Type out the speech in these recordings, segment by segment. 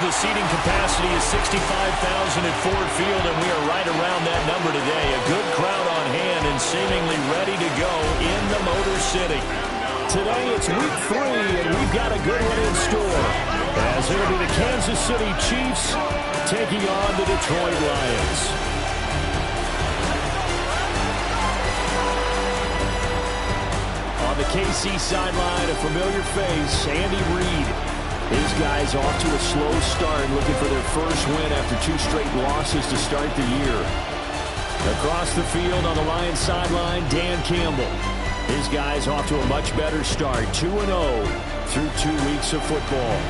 the seating capacity is 65,000 at Ford Field, and we are right around that number today. A good crowd on hand and seemingly ready to go in the Motor City. Today it's week 3, and we've got a good one in store, as it'll be the Kansas City Chiefs taking on the Detroit Lions. On the KC sideline, a familiar face, Andy Reid. His guys off to a slow start, looking for their first win after 2 straight losses to start the year. Across the field on the Lions sideline, Dan Campbell. His guys off to a much better start, 2-0 through 2 weeks of football.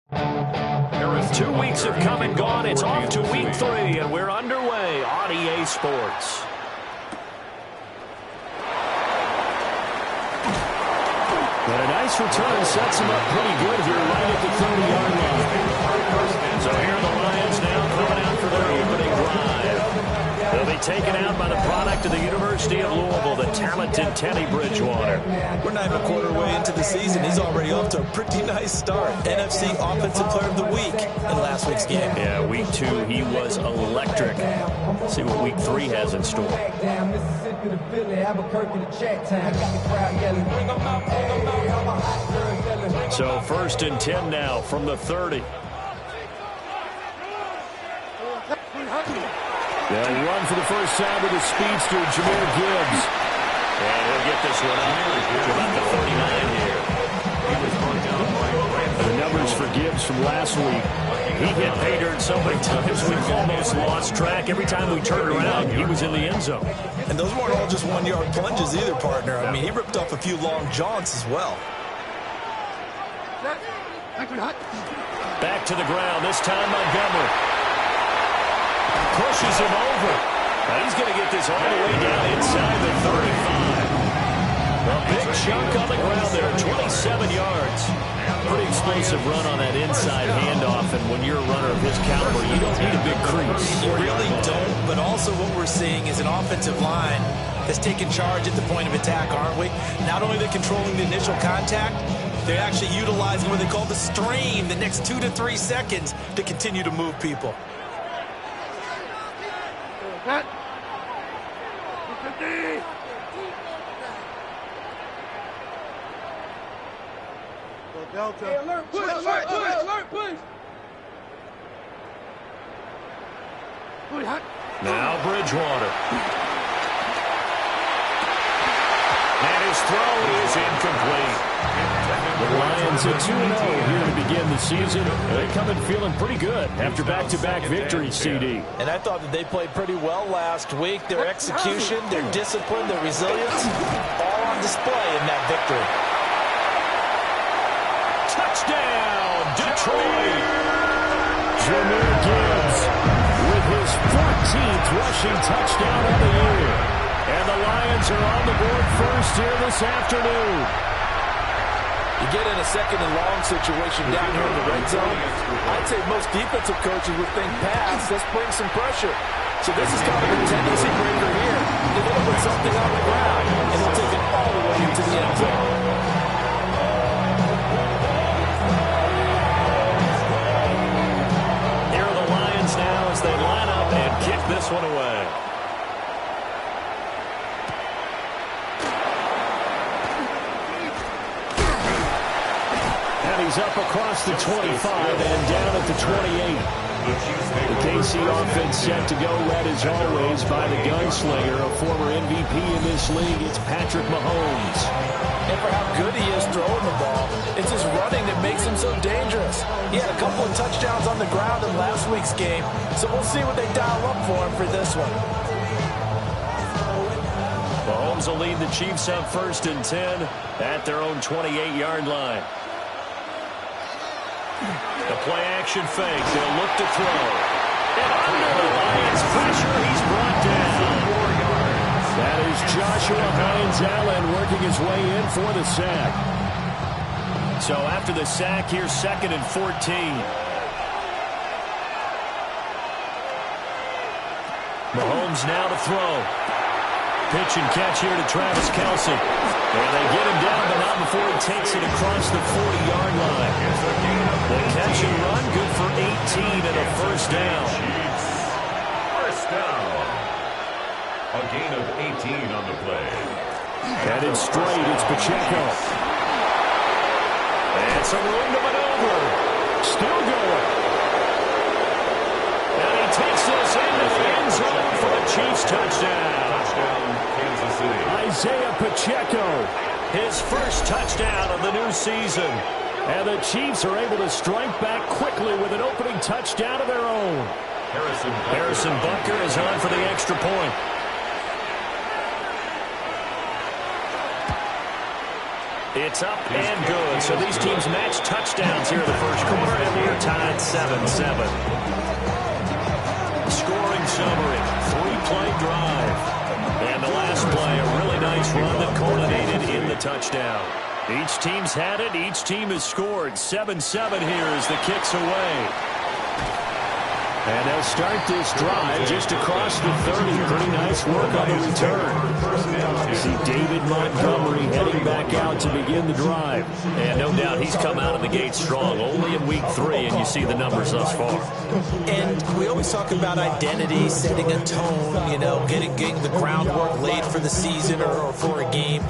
2 weeks have come and gone. It's off to week 3, and we're underway on EA Sports. But a nice return sets him up pretty good here right at the 30-yard line. So here are the Lions now coming out for their opening drive. They'll be taken out by the product of the University of Louisville, the talented Teddy Bridgewater. We're not even a quarter way into the season. He's already off to a pretty nice start. NFC Offensive Player of the Week in last week's game. Yeah, week 2, he was electric. Let's see what week 3 has in store. So 1st and 10 now from the 30. They'll run for the first time with the speedster, Jahmyr Gibbs. And he'll get this one up to about the 39 here. The numbers for Gibbs from last week. He hit pay dirt so many times we've almost lost track. Every time we turned around, he was in the end zone. And those weren't all just one-yard plunges either, partner. I mean, he ripped off a few long jaunts as well. Back to the ground, this time Montgomery. Pushes him over. Now he's going to get this all the way down inside the 35. A big chunk on the ground there, 27 yards. Pretty explosive run on that inside handoff, and when you're a runner of his caliber, you don't need a big crease. You really don't, but also what we're seeing is an offensive line that's taking charge at the point of attack, aren't we? Not only they're controlling the initial contact, they're actually utilizing what they call the stream, the next 2 to 3 seconds, to continue to move people. Delta. Hey, alert, push, alert, push. Now Bridgewater. And his throw is incomplete. The Lions at 2-0 here to begin the season. They come in feeling pretty good after back-to-back victories, CD. And I thought that they played pretty well last week. Their execution, their discipline, their resilience, all on display in that victory. Touchdown, Detroit! Jahmyr Gibbs with his 14th rushing touchdown of the year. And the Lions are on the board first here this afternoon. You get in a second and long situation down here in the red zone, I'd say most defensive coaches would think pass, let's bring some pressure. So this is kind of a tendency breaker here. They're going to put something on the ground, and they'll take it all the way into the end zone. Here are the Lions now as they line up and kick this one away. He's up across the 25 and down at the 28. The KC offense set to go, led as always by the gunslinger, a former MVP in this league. It's Patrick Mahomes. And for how good he is throwing the ball, it's his running that makes him so dangerous. He had a couple of touchdowns on the ground in last week's game, so we'll see what they dial up for him for this one. Mahomes will lead the Chiefs up 1st and 10 at their own 28-yard line. The play-action fake. They'll look to throw. And under the Lions' pressure, he's brought down. That is Joshua Hines-Allen working his way in for the sack. So after the sack, here's 2nd and 14. Mahomes now to throw. Pitch and catch here to Travis Kelce. And they get him down, but not before he takes it across the 40-yard line. The catch and run, good for 18 and a first down. First down. A gain of 18 on the play. Headed straight, it's Pacheco. And some room to maneuver. Still going. And he takes this into the end zone for the Chiefs touchdown. Kansas City. Isaiah Pacheco, his first touchdown of the new season. And the Chiefs are able to strike back quickly with an opening touchdown of their own. Harrison Butker is on for the extra point. It's up and good. So these teams match touchdowns here in the first quarter, and tied 7-7. Scoring summary, 3-play drive. And the last play, a really nice run that culminated in the touchdown. Each team's had it. Each team has scored. 7-7 here as the kick's away. And they'll start this drive just across the 30. Pretty nice work on the return. You see David Montgomery heading back out to begin the drive. And no doubt he's come out of the gate strong. Only in week 3, and you see the numbers thus far. And we always talk about identity, setting a tone, you know, getting the groundwork laid for the season or for a game.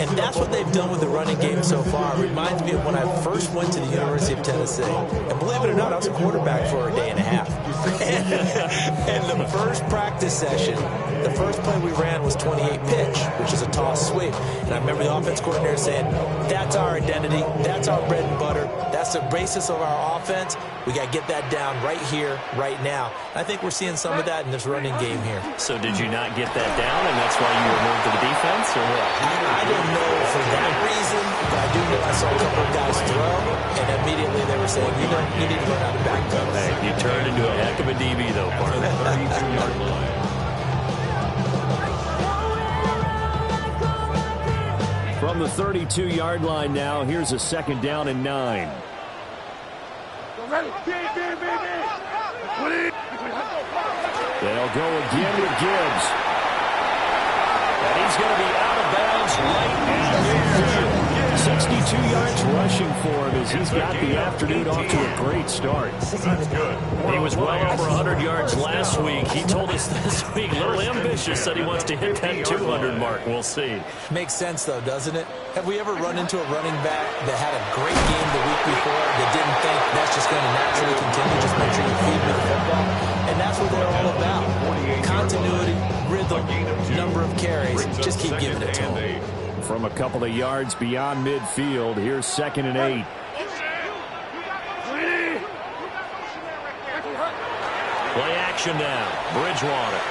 And that's what they've done with the running game so far. It reminds me of when I first went to the University of Tennessee. And believe it or not, I was a quarterback for a day and a half. And the first practice session, the first play we ran was 28 pitch, which is a toss sweep. And I remember the offense coordinator saying, that's our identity, that's our bread and butter, that's the basis of our offense. We got to get that down right here, right now. I think we're seeing some of that in this running game here. So did you not get that down, and that's why you were moved to the defense, or what? I don't know for that reason, but I do know I saw a couple of guys throw, and immediately they were saying, you need to learn how to back up. Hey, you turned into a heck of a DB, though, partner. 32-yard line. From the 32-yard line now, here's a 2nd down and 9. They'll go again with Gibbs. And he's going to be out of bounds right at midfield. 62 yards rushing for him as he's got the afternoon off to a great start. That's good. He was well over 100 yards last week. He told us this week, a little ambitious, said he wants to hit that 200 mark. We'll see. Makes sense, though, doesn't it? Have we ever run into a running back that had a great game the week before that didn't think that's just going to naturally continue? Just make sure you feed me the football. And that's what they're all about. Continuity, rhythm, number of carries. Just keep giving it to them. From a couple of yards beyond midfield, here's 2nd and 8. Play action now. Bridgewater.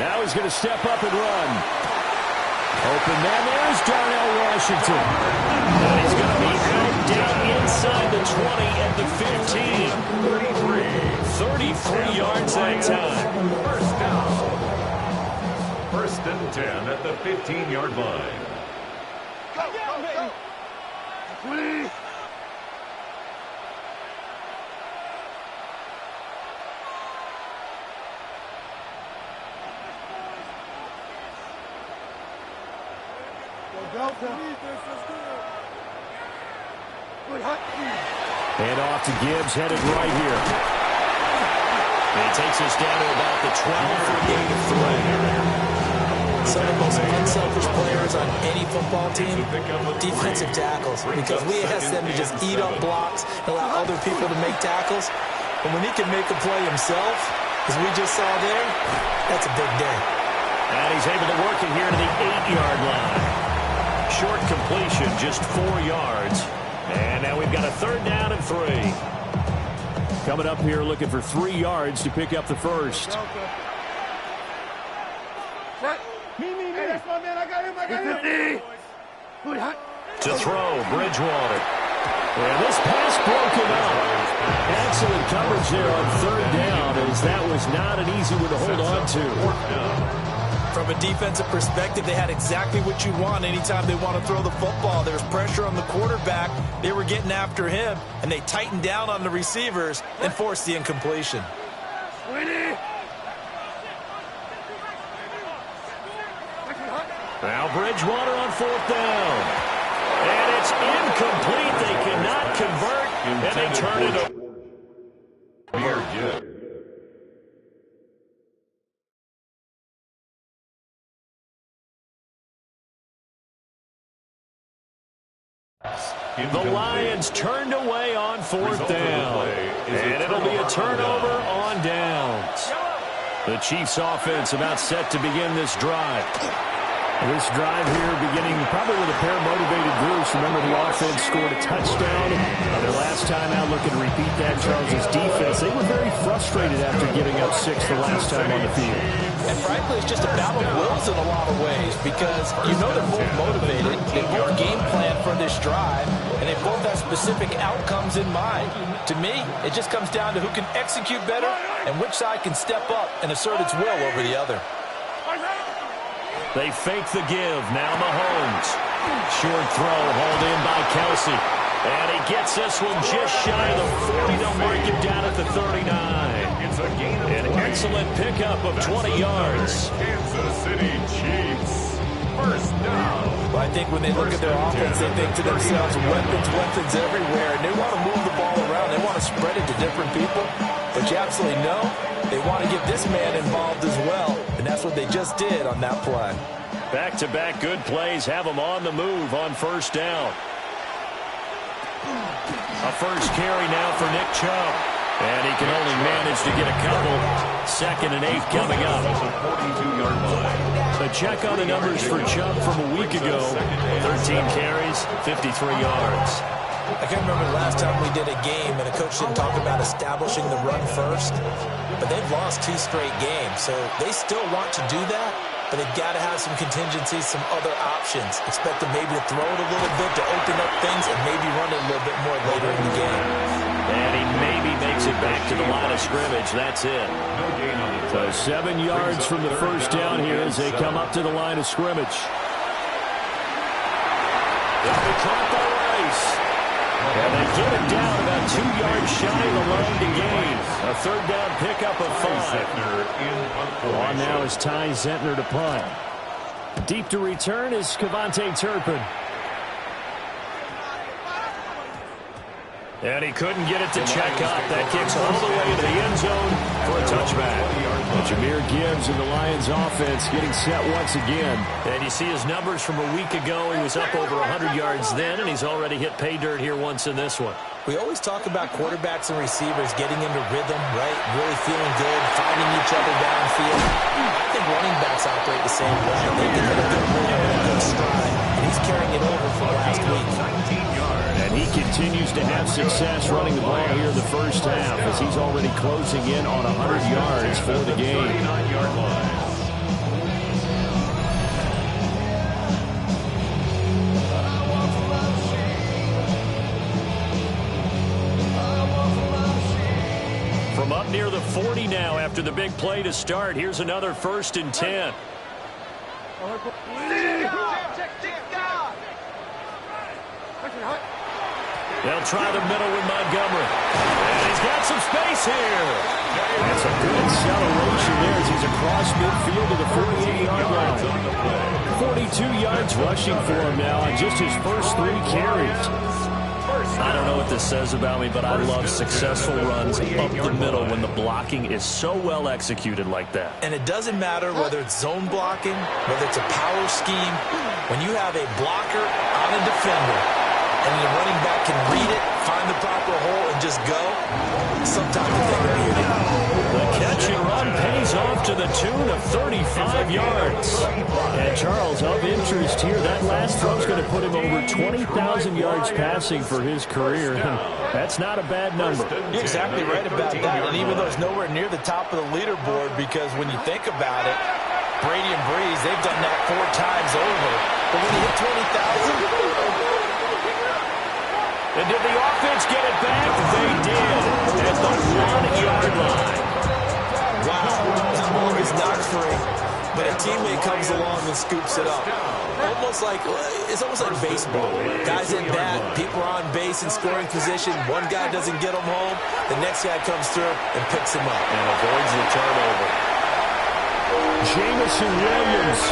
Now he's going to step up and run. Open man. There's Darnell Washington. And he's going to be out down inside the 20 at the 15. 33 yards that time. First down. 1st and 10 at the 15-yard line. Please. Hand off to Gibbs, headed right here. And he takes us down to about the 12 for a gain of 3. Some of the most unselfish players on any football team, defensive tackles, because we ask them to just eat up blocks and allow other people to make tackles. And when he can make a play himself, as we just saw there, that's a big day. And he's able to work it here to the 8-yard line. Short completion, just 4 yards. And now we've got a 3rd down and 3. Coming up here looking for 3 yards to pick up the first. Hey, that's my man. I got him. To throw, Bridgewater. And this pass broken up. Excellent coverage there on 3rd down, as that was not an easy one to hold on to. From a defensive perspective, they had exactly what you want anytime they want to throw the football. There was pressure on the quarterback. They were getting after him, and they tightened down on the receivers and forced the incompletion. Now Bridgewater on 4th down. And it's incomplete. They cannot convert, and they turn it over. The Lions turned away on 4th down. And it'll be a turnover on downs. The Chiefs offense about set to begin this drive. This drive here beginning probably with a pair of motivated groups. Remember, the offense scored a touchdown. Their last time out looking to repeat that. Charles' defense, they were very frustrated after giving up 6 the last time on the field. And frankly, it's just a battle of wills in a lot of ways because you know they're both motivated. They both game plan for this drive, and they both have specific outcomes in mind. To me, it just comes down to who can execute better and which side can step up and assert its will over the other. They fake the give. Now Mahomes. Short throw hauled in by Kelsey. And he gets this one just shy of the 40. They'll mark him down at the 39. It's a gain of An excellent pickup of 20 yards. Kansas City Chiefs. First down. Well, I think when they look at their offense, they think to themselves, weapons everywhere. And they want to move the ball around. They want to spread it to different people. But you absolutely know they want to get this man involved as well. And that's what they just did on that play. Back-to-back good plays have them on the move on first down. A first carry now for Nick Chubb. And he can only manage to get a couple. 2nd and 8 coming up. 42-yard line. A check on the numbers for Chubb from a week ago. 13 carries, 53 yards. I can't remember the last time we did a game and a coach didn't talk about establishing the run first. But they've lost 2 straight games, so they still want to do that. But they've got to have some contingencies, some other options. Expect them maybe to throw it a little bit to open up things and maybe run it a little bit more later in the game. And he maybe makes it back to the line of scrimmage. That's it. No gain on the So 7 yards from the first down here as they come up to the line of scrimmage. They'll be caught by Rice. And they get it down about 2 yards shy of the line to gain. A third down pickup of 5. On now is Ty Zentner to punt. Deep to return is Kevontae Turpin. And he couldn't get it to check up. That kicks all the way to the end zone for a touchback. Jahmyr Gibbs and the Lions offense getting set once again. And you see his numbers from a week ago. He was up over 100 yards then, and he's already hit pay dirt here once in this one. We always talk about quarterbacks and receivers getting into rhythm, right? Really feeling good, finding each other downfield. I think running backs operate the same way. They can hit a good rhythm and a good stride, and he's carrying it over from last week. And he continues to have success running the ball here in the first half as he's already closing in on 100 yards for the game. 39-yard line. From up near the 40 now after the big play to start. Here's another 1st and 10. They'll try the middle with Montgomery. And he's got some space here. That's a good acceleration there as he's across midfield to the 48-yard line. 42 yards rushing for him now on just his first 3 carries. I don't know what this says about me, but I love successful runs up the middle when the blocking is so well executed like that. And it doesn't matter whether it's zone blocking, whether it's a power scheme. When you have a blocker on a defender, and the running back can read it, find the proper hole, and just go, sometimes the thing of beauty. The catch and run pays off to the tune of 35 yards. And Charles, of interest here, that last throw is going to put him over 20,000 yards passing for his career. That's not a bad number. You're exactly right about that. And even though it's nowhere near the top of the leaderboard, because when you think about it, Brady and Breeze, they've done that 4 times over. But when you hit 20,000... And did the offense get it back? They did at the 1-yard line. Wow, that ball is not free, but a teammate comes along and scoops it up. It's almost like baseball. Guys at bat, people are on base in scoring position. One guy doesn't get him home, the next guy comes through and picks him up. And avoids the turnover. Jameson Williams,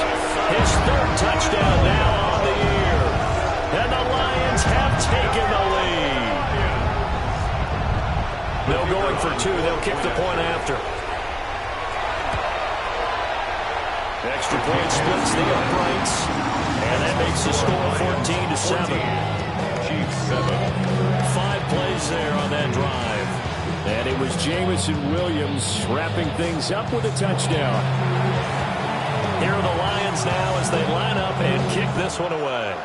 his 3rd touchdown now on the year. And the Lions have taken the lead. They'll going for 2. They'll kick the point after. Extra point splits the uprights. And that makes the score 14-7. Chiefs 7. 5 plays there on that drive. And it was Jameson Williams wrapping things up with a touchdown. Here are the Lions now as they line up and kick this one away.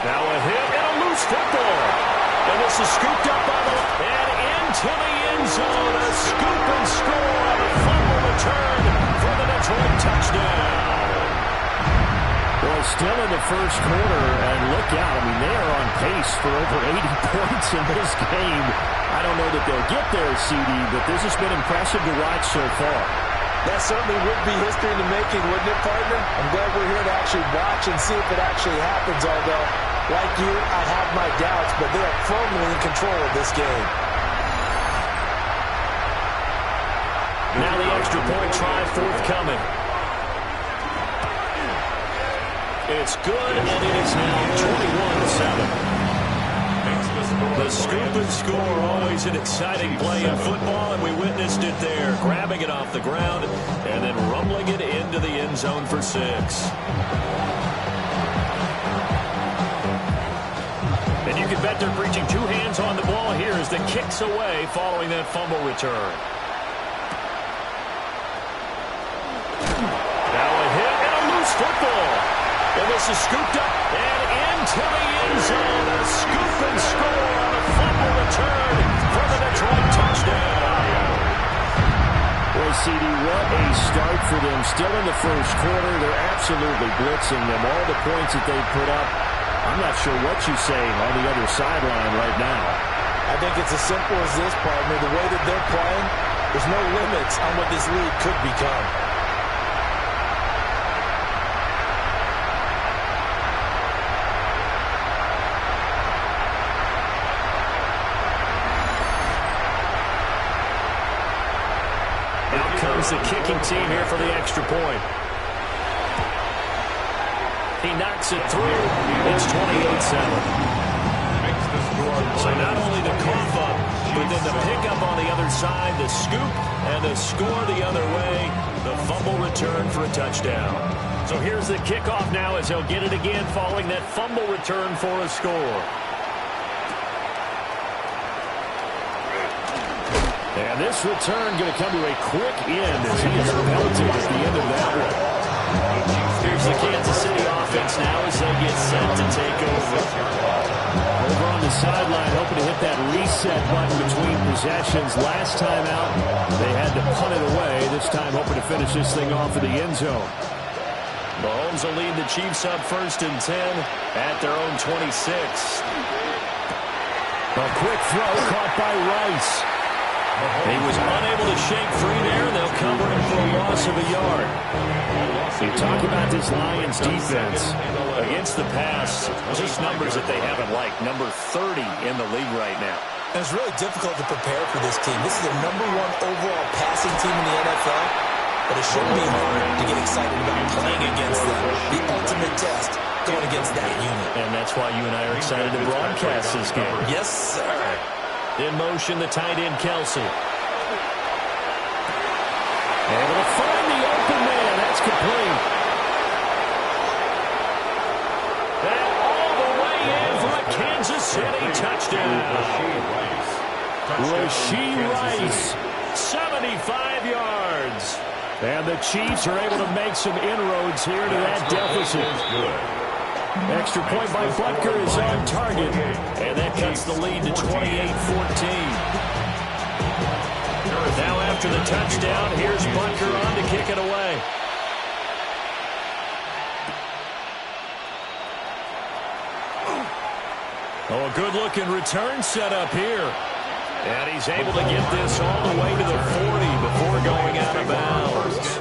Now a hit and a loose football. And this is scooped up by the... And into the end zone. A scoop and score. A fumble return for the Detroit touchdown. Well, still in the first quarter, and look out. I mean, they are on pace for over 80 points in this game. I don't know that they'll get there, CD, but this has been impressive to watch so far. That certainly would be history in the making, wouldn't it, partner? I'm glad we're here to actually watch and see if it actually happens, although, like you, I have my doubts, but they are firmly in control of this game. Now the extra point try forthcoming. It's good, and it is now 21-7. The scoop and score, always an exciting play in football, and we witnessed it there, grabbing it off the ground and then rumbling it into the end zone for 6. And you can bet they're preaching 2 hands on the ball here as the kicks away following that fumble return. Now a hit and a loose football. And this is scooped up and into the end zone. A scoop and score on a fumble return for the Detroit touchdown. Boy, CD, what a start for them. Still in the first quarter. They're absolutely blitzing them. All the points that they've put up, I'm not sure what you say on the other sideline right now. I think it's as simple as this, partner. The way that they're playing, there's no limits on what this league could become. The kicking team here for the extra point. He knocks it through. It's 28-7. So not only the cough up, but then the pickup on the other side, the scoop, and the score the other way. The fumble return for a touchdown. So here's the kickoff now as they'll get it again following that fumble return for a score. And this return going to come to a quick end as he is belted at the end of that one. Here's the Kansas City offense now as they get set to take over. Over on the sideline, hoping to hit that reset button between possessions. Last time out, they had to punt it away. This time, hoping to finish this thing off in the end zone. Mahomes will lead the Chiefs up 1st and 10 at their own 26. A quick throw caught by Rice. He was unable to shake free there. They'll cover him for a loss of a yard. You talk about this Lions defense against the pass, just numbers that they haven't liked. Number 30 in the league right now. And it's really difficult to prepare for this team. This is the #1 overall passing team in the NFL, but it shouldn't be hard to get excited about playing against them. The ultimate test going against that unit. And that's why you and I are excited to broadcast this game. Yes, sir. In motion, the tight end, Kelsey. Able to find the open man. That's complete. And all the way in for a Kansas City touchdown. Rashee Rice, 75 yards. And the Chiefs are able to make some inroads here to that deficit. Extra point by Butker is on target. And that cuts the lead to 28-14. Now after the touchdown, here's Butker on to kick it away. Oh, a good-looking return set up here. And he's able to get this all the way to the 40 before going out of bounds.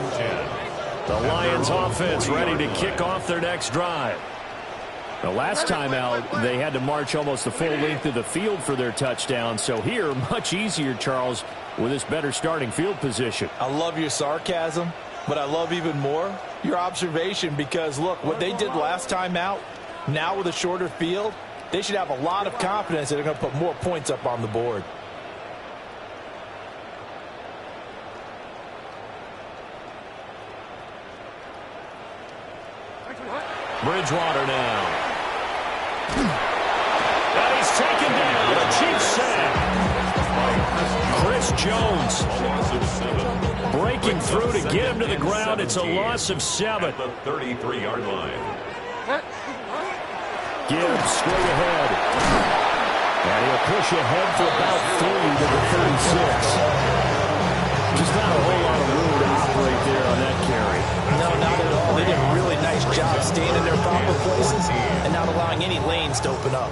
The Lions offense ready to kick off their next drive. The last time out, they had to march almost the full length of the field for their touchdown. So here, much easier, Charles, with this better starting field position. I love your sarcasm, but I love even more your observation because, look, what they did last time out, now with a shorter field, they should have a lot of confidence that they're going to put more points up on the board. Bridgewater now. And he's taken down. A Chiefs sack. Chris Jones. Breaking through to get him to the ground. It's a loss of 7. At the 33-yard line. Gibbs straight ahead. And he'll push ahead for about 3 to the 36. Just not a whole lot of room to operate there on that carry. No, not at all. They did a really nice job staying in their proper places and not allowing any lanes to open up.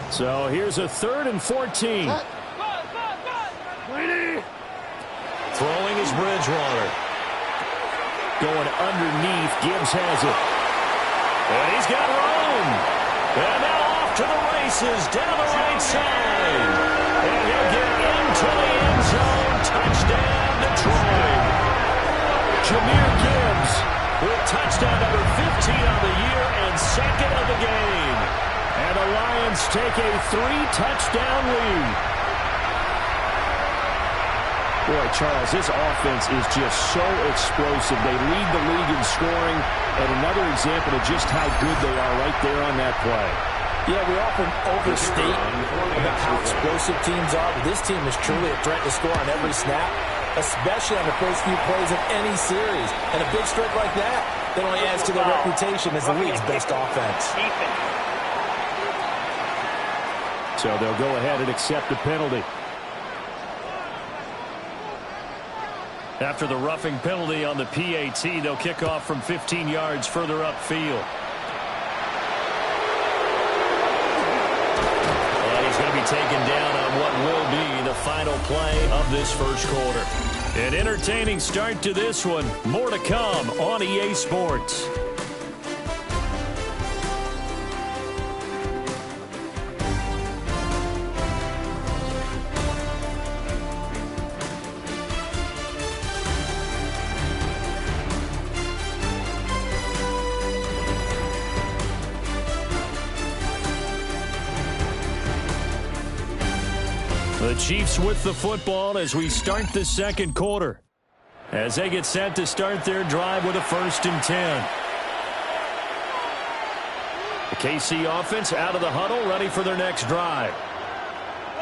So here's a 3rd and 14. Throwing is Bridgewater. Going underneath. Gibbs has it. And he's got room. And now off to the races down the right side. And he'll get into the end zone. Touchdown, Detroit. Jahmyr Gibbs with touchdown number 15 on the year and 2nd of the game. And the Lions take a 3-touchdown lead. Boy, Charles, this offense is just so explosive. They lead the league in scoring, and another example of just how good they are right there on that play. Yeah, we often overstate about how explosive teams are, but this team is truly a threat to score on every snap, especially on the first few plays of any series. And a big strike like that only adds to their reputation as the league's best offense. So they'll go ahead and accept the penalty. After the roughing penalty on the PAT, they'll kick off from 15 yards further upfield. And he's going to be taken down on what will be the final play of this first quarter. An entertaining start to this one. More to come on EA Sports. The Chiefs with the football as we start the second quarter. As they get set to start their drive with a 1st and 10. The KC offense out of the huddle, ready for their next drive.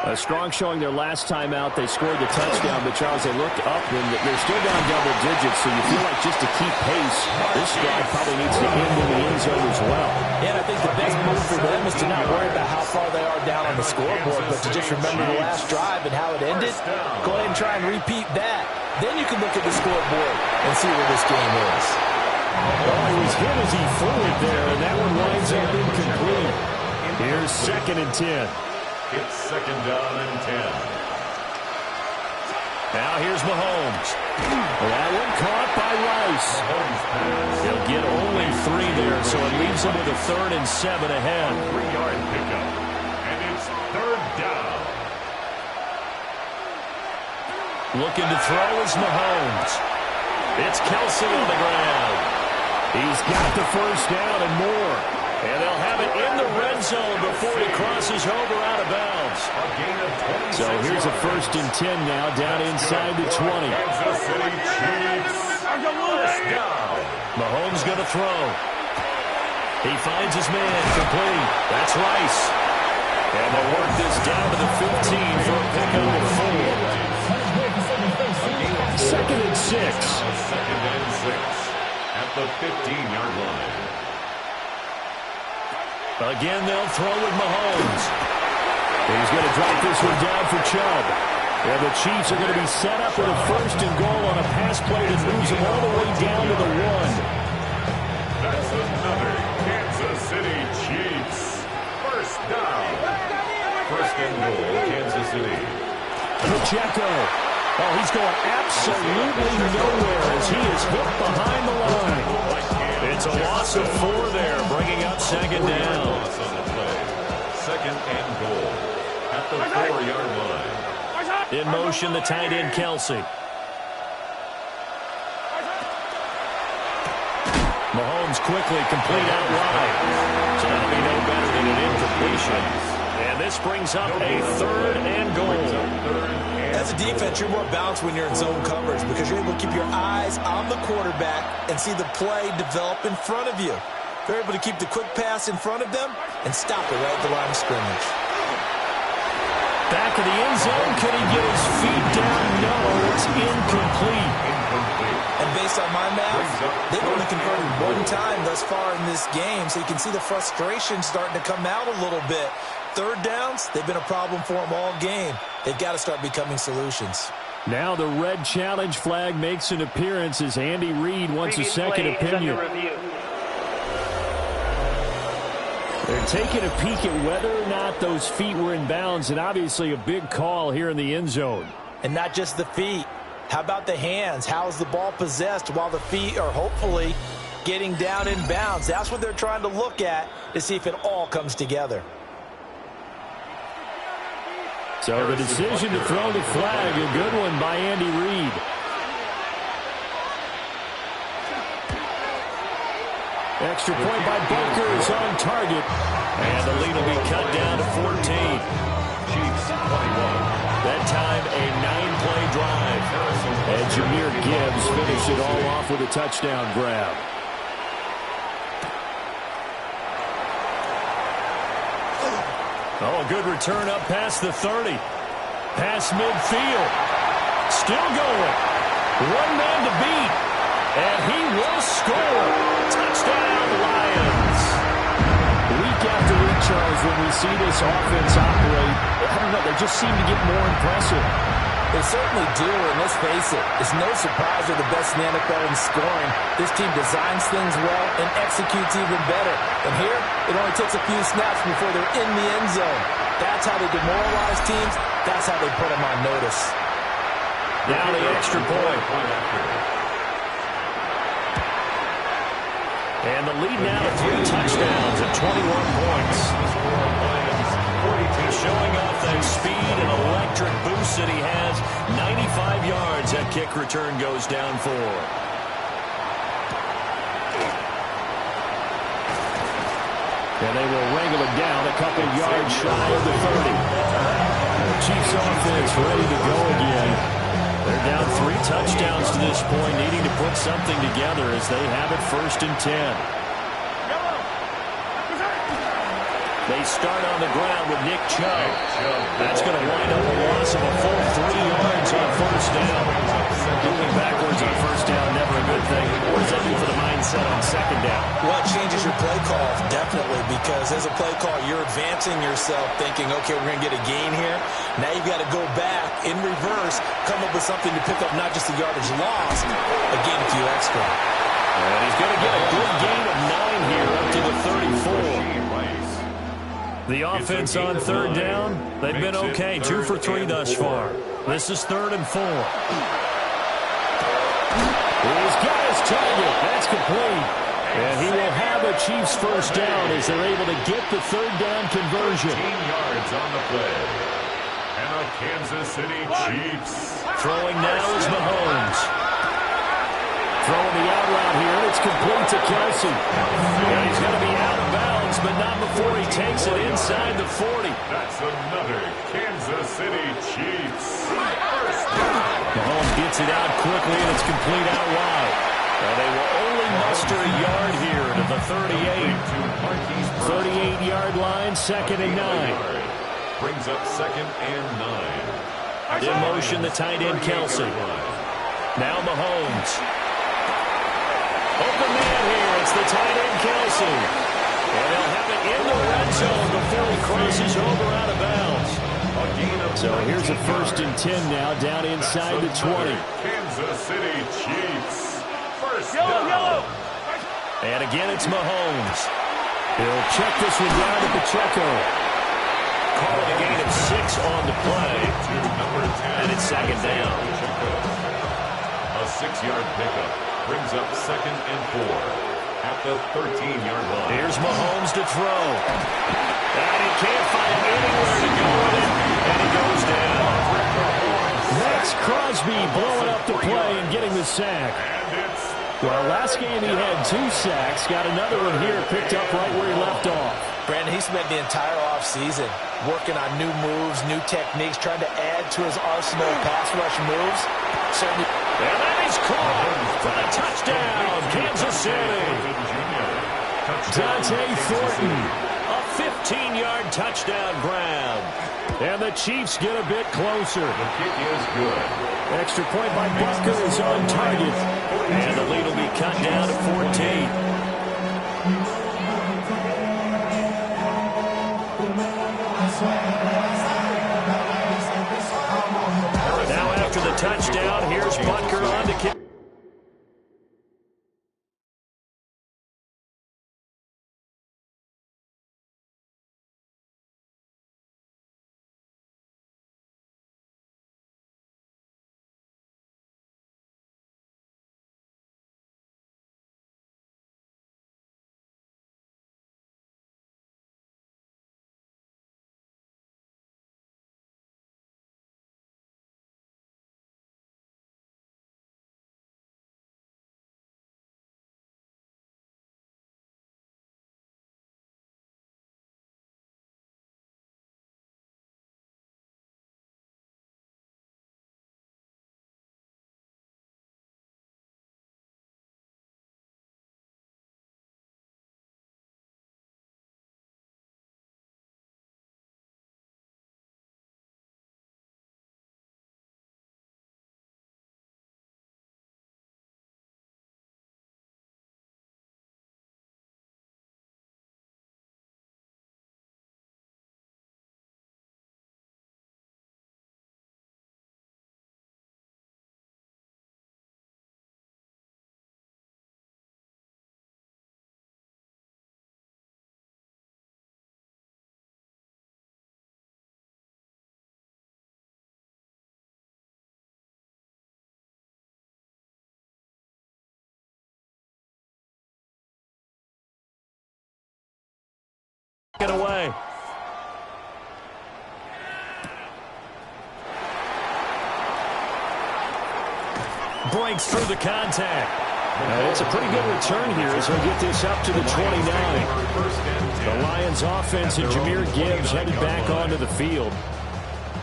A strong showing their last time out. They scored the touchdown, but Charles, they looked up and they're still down double digits, so you feel like just to keep pace, this drive probably needs to end in the end zone as well. And I think the best move for them is to not worry about how far they are down on the scoreboard, but to just remember the last drive and how it ended. Go ahead and try and repeat that. Then you can look at the scoreboard and see where this game is. Oh, he was hit as he threw it there, and that one winds up incomplete. Here's 2nd and 10. It's 2nd down and 10. Now here's Mahomes. That one caught by Rice. He'll get only 3 there, so it leaves him with a 3rd and 7 ahead. 3-yard pickup. And it's 3rd down. Looking to throw is Mahomes. It's Kelsey on the ground. He's got the 1st down and more. And they'll have it in the red zone before he crosses over out of bounds. So here's a 1st and 10 now, down inside the 20. Kansas City Chiefs. 1st down. Mahomes going to throw. He finds his man complete. That's Rice. And they'll work this down to the 15 for a pickup of 4. 2nd and 6. 2nd and 6 at the 15-yard line. Again, they'll throw with Mahomes. He's going to drop this one down for Chubb. And the Chiefs are going to be set up with a 1st and goal on a pass play that moves them all the way down to the 1. That's another Kansas City Chiefs. 1st down. 1st and goal, Kansas City. Pacheco. Oh, he's going absolutely nowhere as he is hit behind the line. It's a loss of 4 there, bringing up 2nd down. Loss on the play. 2nd and goal at the 4-yard line. In motion, the tight end, Kelsey. Mahomes quickly complete out wide. So that'll be no better than an incompletion. And this brings up a 3rd and goal. As a defense, you're more balanced when you're in zone coverage because you're able to keep your eyes on the quarterback and see the play develop in front of you. They're able to keep the quick pass in front of them and stop it right at the line of scrimmage. Back of the end zone. Could he get his feet down? No, it's incomplete. And based on my math, they've only converted one time thus far in this game, so you can see the frustration starting to come out a little bit. Third downs, they've been a problem for them all game. They've got to start becoming solutions. Now the red challenge flag makes an appearance as Andy Reid wants a second opinion. They're taking a peek at whether or not those feet were in bounds, and obviously a big call here in the end zone. And not just the feet. How about the hands? How's the ball possessed while the feet are hopefully getting down in bounds? That's what they're trying to look at to see if it all comes together. So the decision to throw the flag, a good one by Andy Reid. Extra point by Butker is on target. And the lead will be cut down to 14. Chiefs 21. That time a 9-play drive. And Jahmyr Gibbs finished it all off with a touchdown grab. Oh, a good return up past the 30. Past midfield. Still going. One man to beat. And he will score. Touchdown, Lions. Week after week, Charles, when we see this offense operate, I don't know, they just seem to get more impressive. They certainly do, and let's face it, it's no surprise they're the best in the NFL in scoring. This team designs things well and executes even better. And here, it only takes a few snaps before they're in the end zone. That's how they demoralize teams. That's how they put them on notice. Now the extra point. And the lead now to 3 touchdowns at 21 points. Showing off that speed and electric boost that he has. 95 yards that kick return goes down for. And they will wrangle it down a couple yards shy of the 30. The Chiefs offense ready to go again. They're down 3 touchdowns to this point, needing to put something together as they have it 1st and 10. They start on the ground with Nick Chubb. That's going to wind up a loss of a full 3 yards on 1st down. Moving backwards on 1st down, never a good thing. What does that do for the mindset on 2nd down? Well, it changes your play call, definitely, because as a play call, you're advancing yourself thinking, okay, we're going to get a gain here. Now you've got to go back in reverse, come up with something to pick up not just the yardage lost, but gain a few extra. And he's going to get a good gain of 9 here up to the 34. The offense on 3rd down, they've been okay, 2 for 3 thus far. This is 3rd and 4. He's got his target. That's complete. And he will have a Chiefs 1st down as they're able to get the 3rd down conversion. 15 yards on the play. And a Kansas City Chiefs. Throwing now is Mahomes. Throwing the out route here, and it's complete to Kelsey. And he's going to be out of bounds, but not before he takes it inside the 40. That's another Kansas City Chiefs 1st down. Mahomes gets it out quickly, and it's complete out wide. And they will only muster a yard here to the 38. 38-yard line, 2nd and 9. Brings up 2nd and 9. In motion, the tight end, Kelsey. Now Mahomes. Open man here. It's the tight end, Kelsey. And they'll have it in the red zone before he crosses over out of bounds. So here's a 1st and 10 now, down inside the 20. Kansas City Chiefs 1st down. And again, it's Mahomes. He'll check this one down to Pacheco. Call it a gain of 6 on the play. And it's 2nd down. A 6-yard pickup brings up 2nd and 4 at the 13-yard line. Here's Mahomes to throw. And he can't find anywhere to go with it. And he goes down. Max Crosby blowing up the play and getting the sack. Well, last game he had 2 sacks. Got another one here picked up right where he left off. Brandon, he spent the entire offseason working on new moves, new techniques, trying to add to his arsenal of pass rush moves. Certainly. And that is caught for the touchdown, Kansas City. Dante Thornton, a 14-yard touchdown grab. And the Chiefs get a bit closer. The kick is good. Extra point by Butker is on target. And the lead will be cut down to 14. Now after the touchdown, here's Butker on to kick. Get away. Breaks through the contact. It's a pretty good return here as he'll get this up to the 29. The Lions offense and Jahmyr Gibbs headed back onto the field.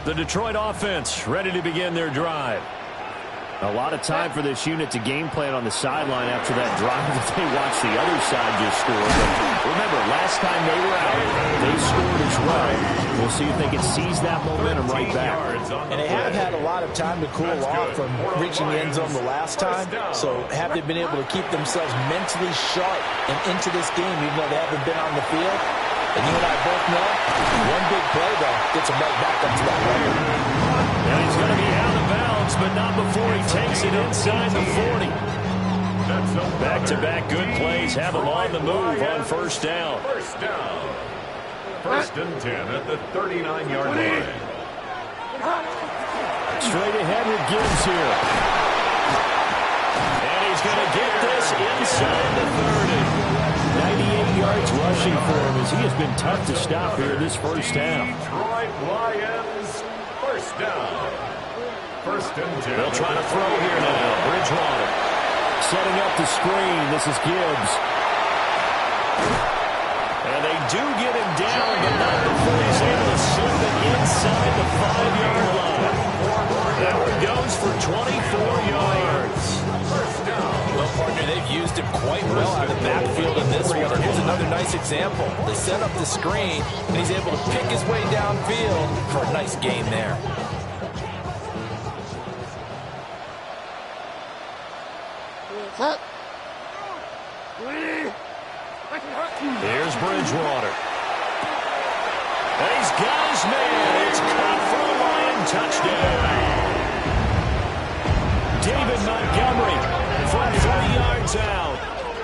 The Detroit offense ready to begin their drive. A lot of time for this unit to game plan on the sideline after that drive that they watched the other side just score. But remember, last time they were out, they scored as well. We'll see if they can seize that momentum right back. And they have had a lot of time to cool off from reaching the end zone the last time. So have they been able to keep themselves mentally sharp and into this game, even though they haven't been on the field? And you and I both know, one big play, though, gets them right back up to that level. And he's going to be out of bounds, but not before he takes it inside the 40. Back-to-back good plays have him on the move on first down. First down. First and 10 at the 39-yard line. Straight ahead with Gibbs here. And he's going to get this inside the 30. 98 yards rushing for him as he has been tough to stop here this first half. Detroit Lions, first down. First and 10. They'll try to throw here now. Bridgewater setting up the screen. This is Gibbs. And they do get him down, but not before he's able to slip it inside the 5-yard line. That one goes for 24 yards. Well, partner, they've used him quite well out of the backfield in this one. Here's another nice example. They set up the screen, and he's able to pick his way downfield for a nice gain there. Here's Bridgewater. And he's got his man. It's caught for a Lion touchdown. David Montgomery from 30 yards out.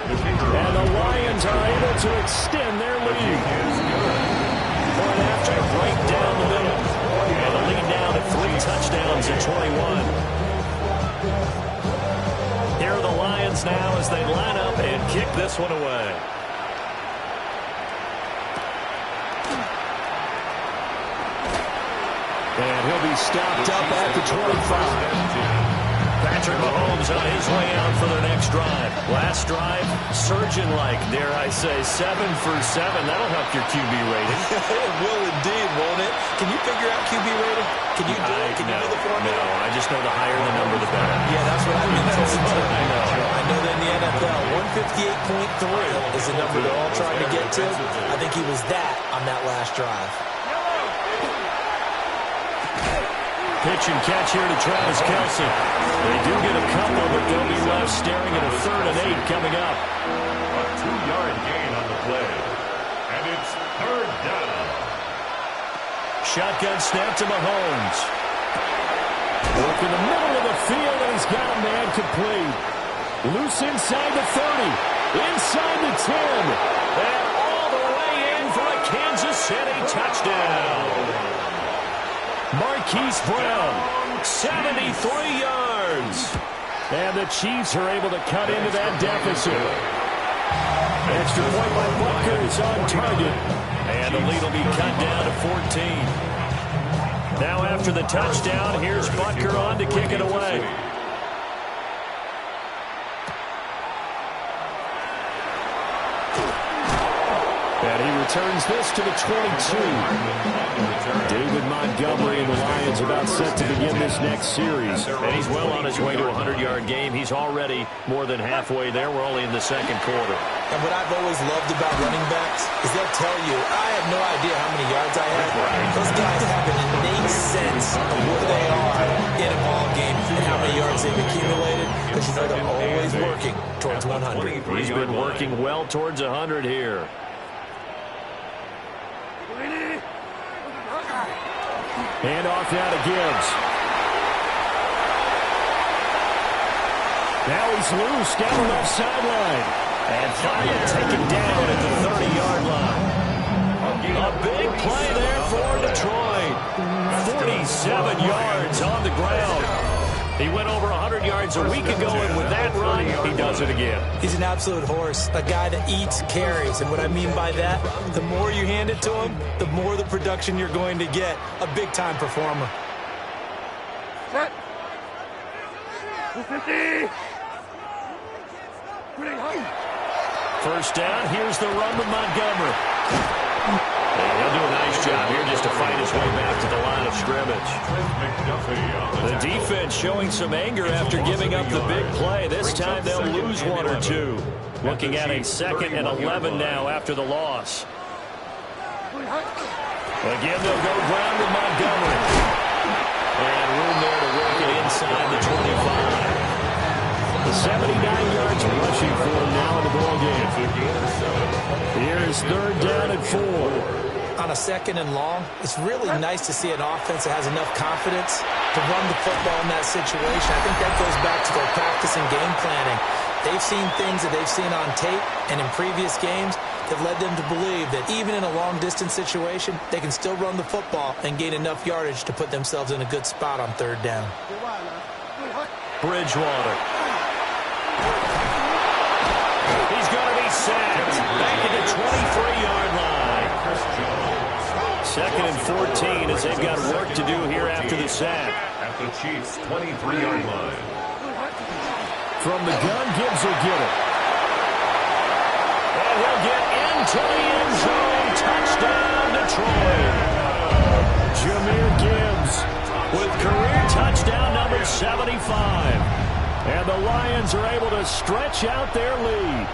And the Lions are able to extend their lead. Point after right down the middle. And the lead now to 3 touchdowns at 21. Here are the Lions now as they line up and kick this one away. And he'll be stopped up at the 25. Patrick Mahomes on his way out for the next drive. Last drive, surgeon-like, dare I say, 7 for 7. That'll help your QB rating. It will indeed, won't it? Can you figure out QB rating? Can you do it? Can you do the formula? No, I just know the higher the number, the better. Yeah, that's what I mean. I know that in the NFL, NFL. 158.3 is the number they're all trying to get to. I think he was that on that last drive. Pitch and catch here to Travis Kelce. They do get a couple, but they'll be left staring at a 3rd and 8 coming up. A 2-yard gain on the play. And it's 3rd down. Shotgun snap to Mahomes. Work in the middle of the field, and he's got a man complete. Loose inside the 30. Inside the 10. And all the way in for a Kansas City touchdown. Marquise Brown, 73 yards. And the Chiefs are able to cut into that deficit. Extra point by Butker is on target. And the lead will be cut down to 14. Now after the touchdown, here's Butker on to kick it away. And he returns this to the 22. David Montgomery and the Lions about set to begin this next series. And he's well on his way to a 100-yard game. He's already more than halfway there. We're only in the second quarter. And what I've always loved about running backs is they'll tell you, I have no idea how many yards I have. Those guys have an innate sense of where they are in a ball game and how many yards they've accumulated, because you know they're always working towards 100. He's been working well towards 100 here. Hand off now to Gibbs. Now he's loose down the left sideline. And finally taken down at the 30-yard line. A big play there for Detroit. 47 yards on the ground. He went over 100 yards a week ago, and with that run, he does it again. He's an absolute horse, a guy that eats carries. And what I mean by that, the more you hand it to him, the more the production you're going to get. A big-time performer. Set. 250. First down, here's the run with Montgomery. And he'll do a nice job here just to fight his way back to the line of scrimmage. The defense showing some anger after giving up the big play. This time they'll lose 1 or 2. Looking at a 2nd and 11 now after the loss. Again, they'll go ground with Montgomery. And room there to work it inside the 25. 79 yards rushing for him now in the ballgame. Here's 3rd down and 4. On a 2nd and long, it's really nice to see an offense that has enough confidence to run the football in that situation. I think that goes back to their practice and game planning. They've seen things that they've seen on tape and in previous games that led them to believe that even in a long-distance situation, they can still run the football and gain enough yardage to put themselves in a good spot on 3rd down. Bridgewater. He's going to be sacked. Back at the 23-yard line. 2nd and 14 as they've got work to do here after the sack. At the Chiefs' 23-yard line. From the gun, Gibbs will get it. And he'll get into the end zone. Touchdown, Detroit. Jahmyr Gibbs with career touchdown number 75. And the Lions are able to stretch out their lead.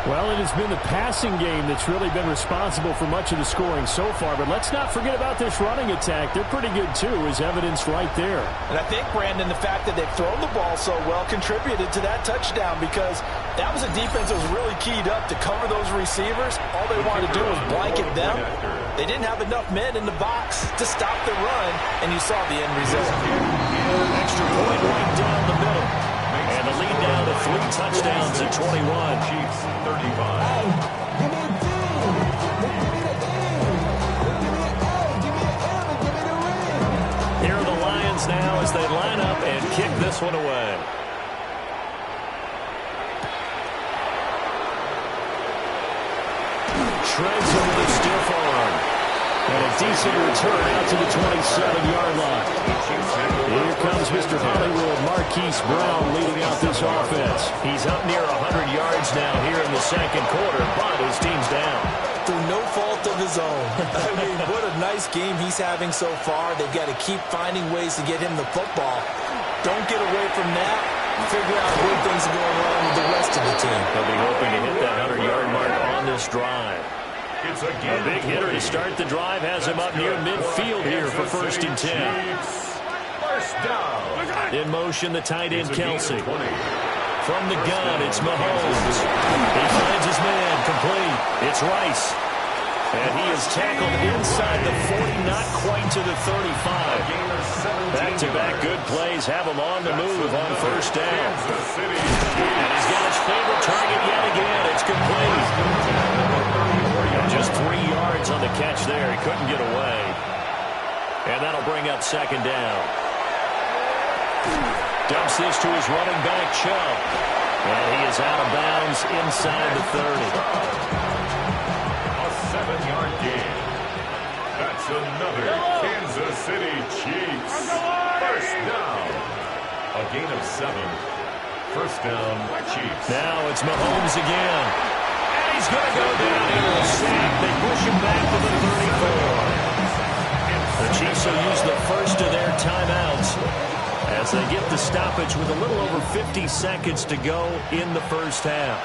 Well, it has been the passing game that's really been responsible for much of the scoring so far. But let's not forget about this running attack. They're pretty good, too, as evidenced right there. And I think, Brandon, the fact that they've thrown the ball so well contributed to that touchdown, because that was a defense that was really keyed up to cover those receivers. All they wanted to do was blanket them. They didn't have enough men in the box to stop the run, and you saw the end result. Extra point right down the middle. And the lead down to 3 touchdowns at 21. Chiefs 35. Here are the Lions now as they line up and kick this one away. Shreds him with a stiff arm. And a decent return out to the 27-yard line. Here comes Mr. Hollywood, Marquise Brown, leading out this offense. He's up near 100 yards now here in the second quarter, but his team's down. Through no fault of his own. I mean, what a nice game he's having so far. They've got to keep finding ways to get him the football. Don't get away from that, figure out where things are going wrong with the rest of the team. They'll be hoping to hit that 100-yard mark on this drive. It's A big hitter to start the drive has him up near midfield here for 1st and 10. First down. In motion, the tight end, Kelsey. From the gun, it's Mahomes. He finds his man, complete. It's Rice. And he is tackled inside the 40, not quite to the 35. Back-to-back good plays have him on the move on 1st down. And he's got his favorite target yet again. It's complete. Just 3 yards on the catch there. He couldn't get away. And that'll bring up 2nd down. Dumps this to his running back, Chubb. And he is out of bounds inside the 30. A 7-yard gain. That's another Kansas City Chiefs. First down. A gain of 7. First down, Chiefs. Now it's Mahomes again. And he's going to go down into a sack. They push him back to the 34. The Chiefs will use the first of their timeouts as they get the stoppage with a little over 50 seconds to go in the first half.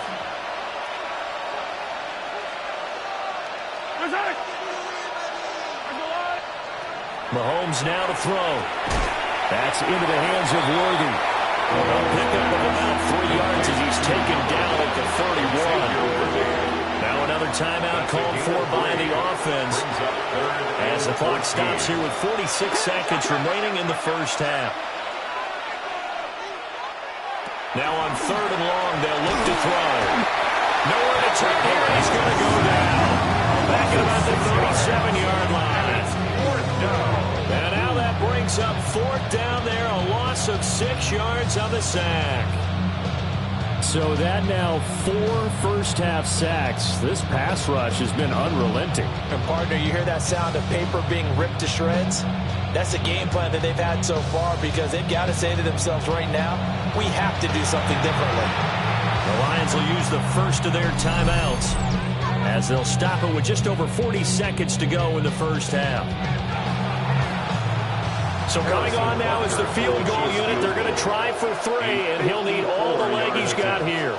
Mahomes now to throw. That's into the hands of Worthy. A pickup of about 3 yards as he's taken down at the 31. Now another timeout called for by the offense as the clock stops here with 46 seconds remaining in the first half. Now on 3rd and long, they'll look to throw. Nowhere to turn here, and he's going to go down. Back at about the 37-yard line. 4th down. And now that brings up 4th down there, a loss of 6 yards on the sack. So that now 4 first-half sacks. This pass rush has been unrelenting. And partner, you hear that sound of paper being ripped to shreds? That's the game plan that they've had so far because they've got to say to themselves right now, we have to do something differently. The Lions will use the first of their timeouts as they'll stop it with just over 40 seconds to go in the first half. So coming on now is the field goal unit. They're going to try for 3, and he'll need all the leg he's got here.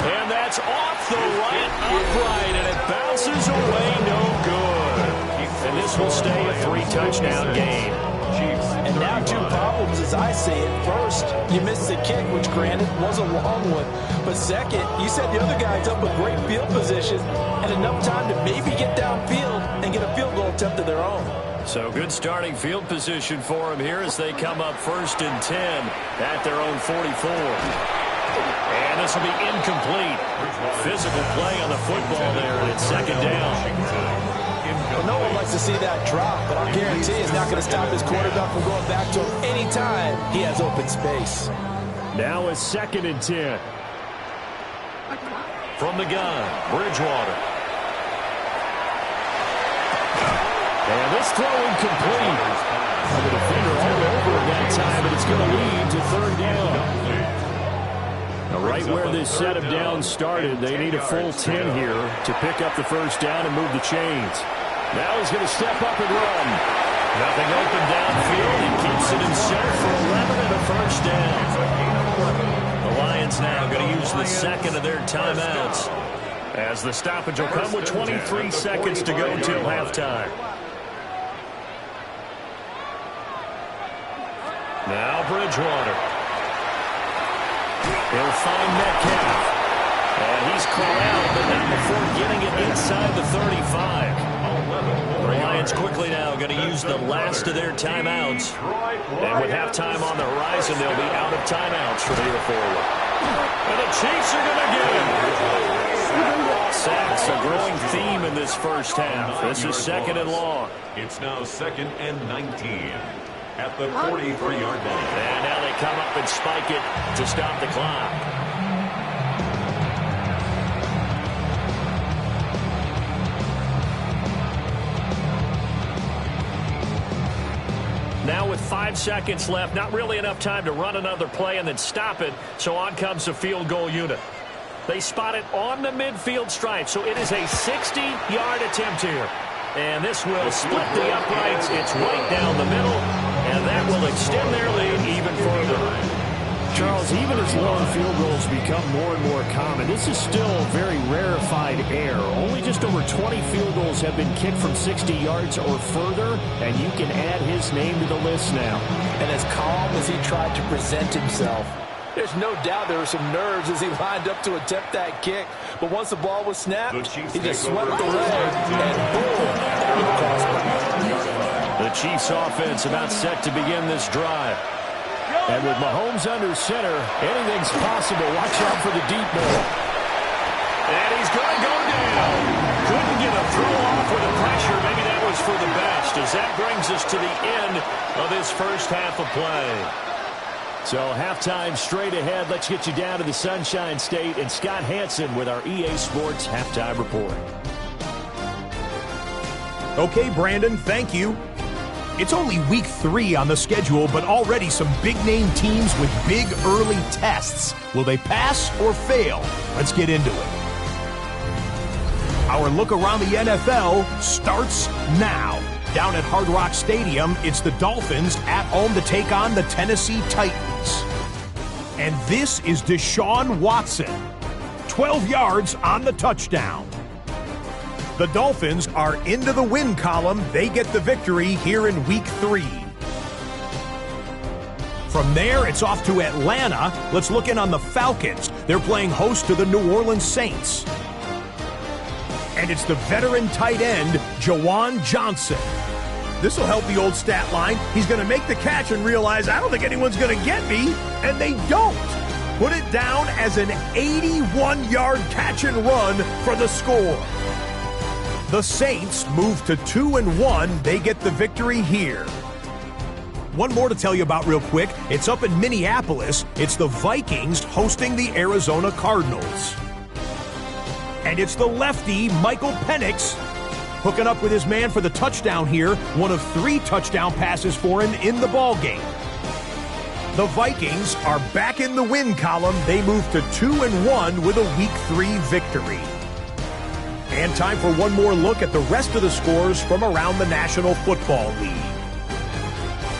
And that's off the right upright, and it bounces away, no good. And this will stay a 3-touchdown game. And now 2 problems as I see it. First, you missed the kick, which granted was a long one. But second, you set the other guys up with great field position and enough time to maybe get downfield and get a field goal attempt of their own. So good starting field position for them here as they come up 1st and 10 at their own 44. And this will be incomplete. Physical play on the football there, and it's 2nd down. Well, no one likes to see that drop, but I'll guarantee it's not going to stop his quarterback from going back to him anytime he has open space. Now it's 2nd and 10. From the gun, Bridgewater. And this throw incomplete. The defender all over it that time, but it's going to lead to 3rd down. Now right where this set of downs started, they need a full 10 here to pick up the first down and move the chains. Now he's going to step up and run. Nothing open downfield. He keeps it himself for 11 and a first down. The Lions now going to use the 2nd of their timeouts as the stoppage will come with 23 seconds to go till halftime. Now Bridgewater. He'll find Metcalf. And he's corralled, but not before getting it inside the 35. The Lions quickly now going to use the last of their timeouts. And with halftime on the horizon, they'll be out of timeouts from here forward. And the Chiefs are going to get it. Sacks, a growing theme in this first half. This is 2nd and long. It's now 2nd and 19 at the 43-yard line. And now they come up and spike it to stop the clock. Now with 5 seconds left, not really enough time to run another play and then stop it, so on comes the field goal unit. They spot it on the midfield stripe, so it is a 60-yard attempt here. And this will split the uprights. It's right down the middle, and that will extend their lead even further. Charles, even as long field goals become more and more common, this is still very rarefied air. Only just over 20 field goals have been kicked from 60 yards or further, and you can add his name to the list now. And as calm as he tried to present himself, there's no doubt there were some nerves as he lined up to attempt that kick. But once the ball was snapped, he just swept the leg, and boom, the Chiefs offense about set to begin this drive. And with Mahomes under center, anything's possible. Watch out for the deep ball. And he's going to go down. Couldn't get a throw off with the pressure. Maybe that was for the best, as that brings us to the end of this first half of play. So halftime straight ahead. Let's get you down to the Sunshine State and Scott Hansen with our EA Sports Halftime Report. Okay, Brandon, thank you. It's only week 3 on the schedule, but already some big-name teams with big early tests. Will they pass or fail? Let's get into it. Our look around the NFL starts now. Down at Hard Rock Stadium, it's the Dolphins at home to take on the Tennessee Titans. And this is Deshaun Watson. 12 yards on the touchdown. The Dolphins are into the win column. They get the victory here in week 3. From there, it's off to Atlanta. Let's look in on the Falcons. They're playing host to the New Orleans Saints. And it's the veteran tight end, Jawan Johnson. This will help the old stat line. He's going to make the catch and realize, I don't think anyone's going to get me. And they don't. Put it down as an 81-yard catch and run for the score. The Saints move to 2-1. They get the victory here. One more to tell you about real quick. It's up in Minneapolis. It's the Vikings hosting the Arizona Cardinals. And it's the lefty, Michael Penix, hooking up with his man for the touchdown here. One of 3 touchdown passes for him in the ballgame. The Vikings are back in the win column. They move to 2-1 with a week 3 victory. And time for one more look at the rest of the scores from around the National Football League.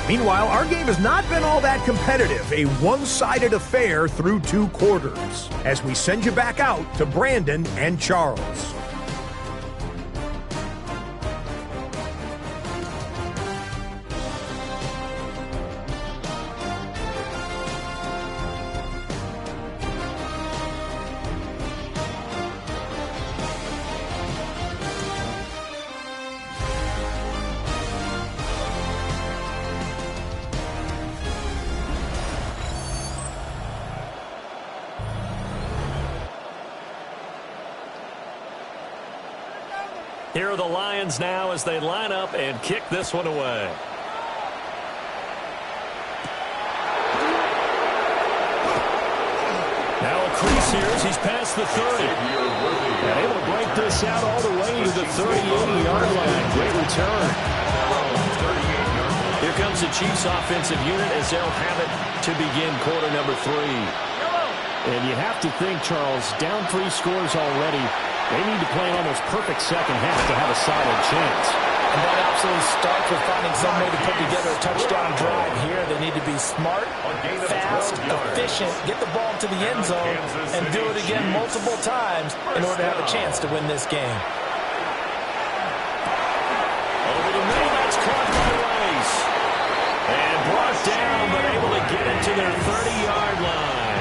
Meanwhile, our game has not been all that competitive, a one-sided affair through 2 quarters, as we send you back out to Brandon and Charles. Here are the Lions now as they line up and kick this one away. Now a crease here as he's past the 30. And able to break this out all the way to the 38-yard line. Great return. Here comes the Chiefs offensive unit as they'll have it to begin quarter number 3. And you have to think, Charles, down 3 scores already. They need to play an almost perfect second half to have a solid chance. And that absolutely starts with finding some way to put together a touchdown drive here. They need to be smart, fast, efficient, get the ball to the end zone, and do it again multiple times in order to have a chance to win this game. Over the middle, that's caught by Rice. And brought down, but able to get it to their 30-yard line.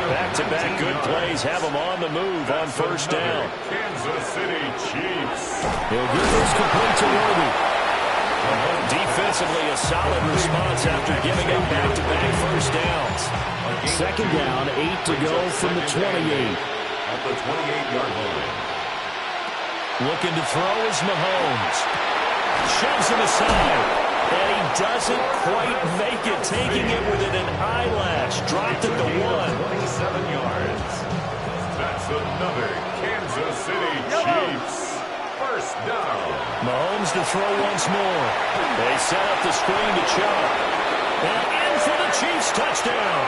Back-to-back good plays have them on the move on first down. Kansas City Chiefs. He'll give this complete to Worthy. Defensively, a solid response after giving up back-to-back first downs. Second down, 8 to go from the 28. At the 28-yard line. Looking to throw is Mahomes. Shoves him aside. And he doesn't quite make it, taking it within an eyelash. Dropped at the 1. 27 yards. That's another Kansas City Chiefs. First down. Mahomes to throw once more. They set up the screen to Chubb. And in for the Chiefs touchdown.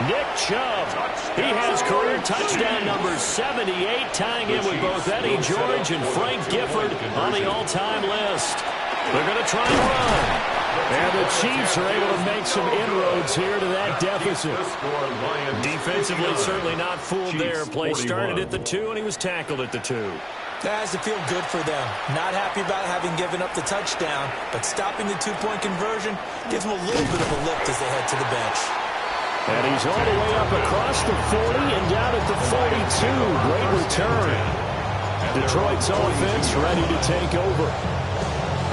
Nick Chubb. He has career touchdown number 78, tying in with both Eddie George and Frank Gifford on the all-time list. They're going to try and run. And the Chiefs are able to make some inroads here to that deficit. Defensively, certainly not fooled there. Play started at the 2, and he was tackled at the 2. That has to feel good for them. Not happy about having given up the touchdown, but stopping the two-point conversion gives them a little bit of a lift as they head to the bench. And he's all the way up across the 40 and down at the 42. Great return. Detroit's offense ready to take over.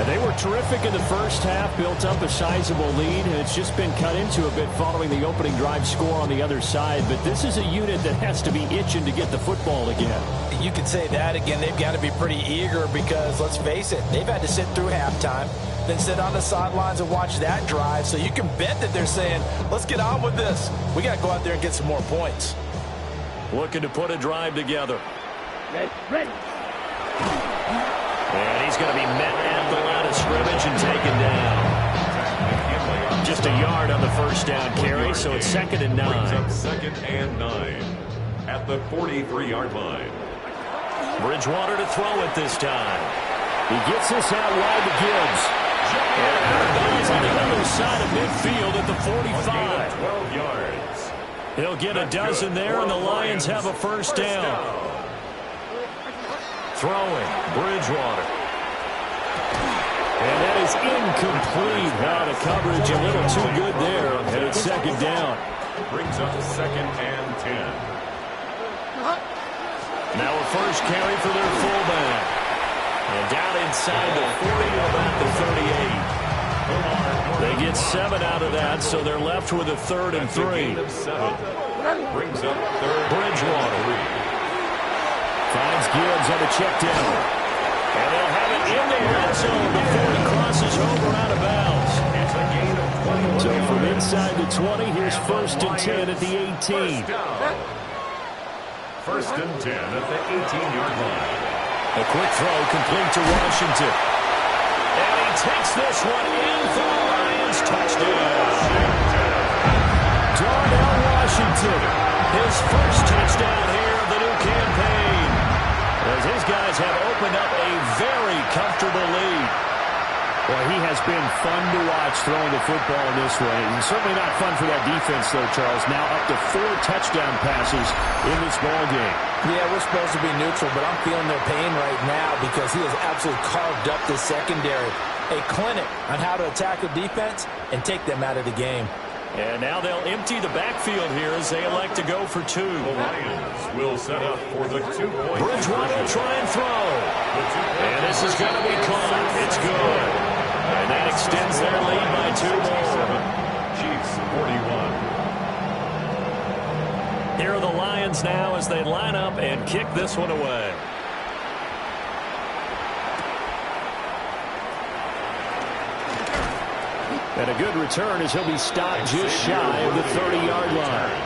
And they were terrific in the first half, built up a sizable lead, and it's just been cut into a bit following the opening drive score on the other side. But this is a unit that has to be itching to get the football again. You could say that again. They've got to be pretty eager because, let's face it, they've had to sit through halftime, then sit on the sidelines and watch that drive. So you can bet that they're saying, let's get on with this. We got to go out there and get some more points. Looking to put a drive together. Ready. And he's going to be met at the line of scrimmage and taken down. Just a yard on the first down carry, so it's 2nd and 9. Brings up 2nd and 9 at the 43-yard line. Bridgewater to throw it this time. He gets this out wide to Gibbs. And he's on the other side of midfield at the 45. 12 yards. He'll get a dozen there, and the Lions have a first down. Throwing, Bridgewater. And that is incomplete. Out of coverage, a little too good there. And it's 2nd down. Brings up 2nd and 10. Now a first carry for their fullback. And down inside the 40 to about the 38. They get 7 out of that, so they're left with a 3rd and 3. Brings up 3rd. Bridgewater. Finds Gibbs on the check down. And they'll have it in the red zone before he crosses over out of bounds. It's a gain of 20. So from inside the 20, here's 1st and 10 at the 18. 1st and 10 at the 18-yard line. A quick throw complete to Washington. And he takes this one in for the Lions. Touchdown. Darnell Washington, his first touchdown here of the new campaign, as his guys have opened up a very comfortable lead. Well, he has been fun to watch throwing the football in this way. And certainly not fun for that defense, though, Charles. Now up to 4 touchdown passes in this ball game. Yeah, we're supposed to be neutral, but I'm feeling their pain right now because he has absolutely carved up the secondary. A clinic on how to attack the defense and take them out of the game. And now they'll empty the backfield here as they elect to go for 2. The Lions will set up for the 2-point. Bridgewater will try and throw. And this is going to be caught. It's good. And that extends their lead by 2 more. Chiefs 41. Here are the Lions now as they line up and kick this one away. And a good return as he'll be stopped just shy of the 30-yard line.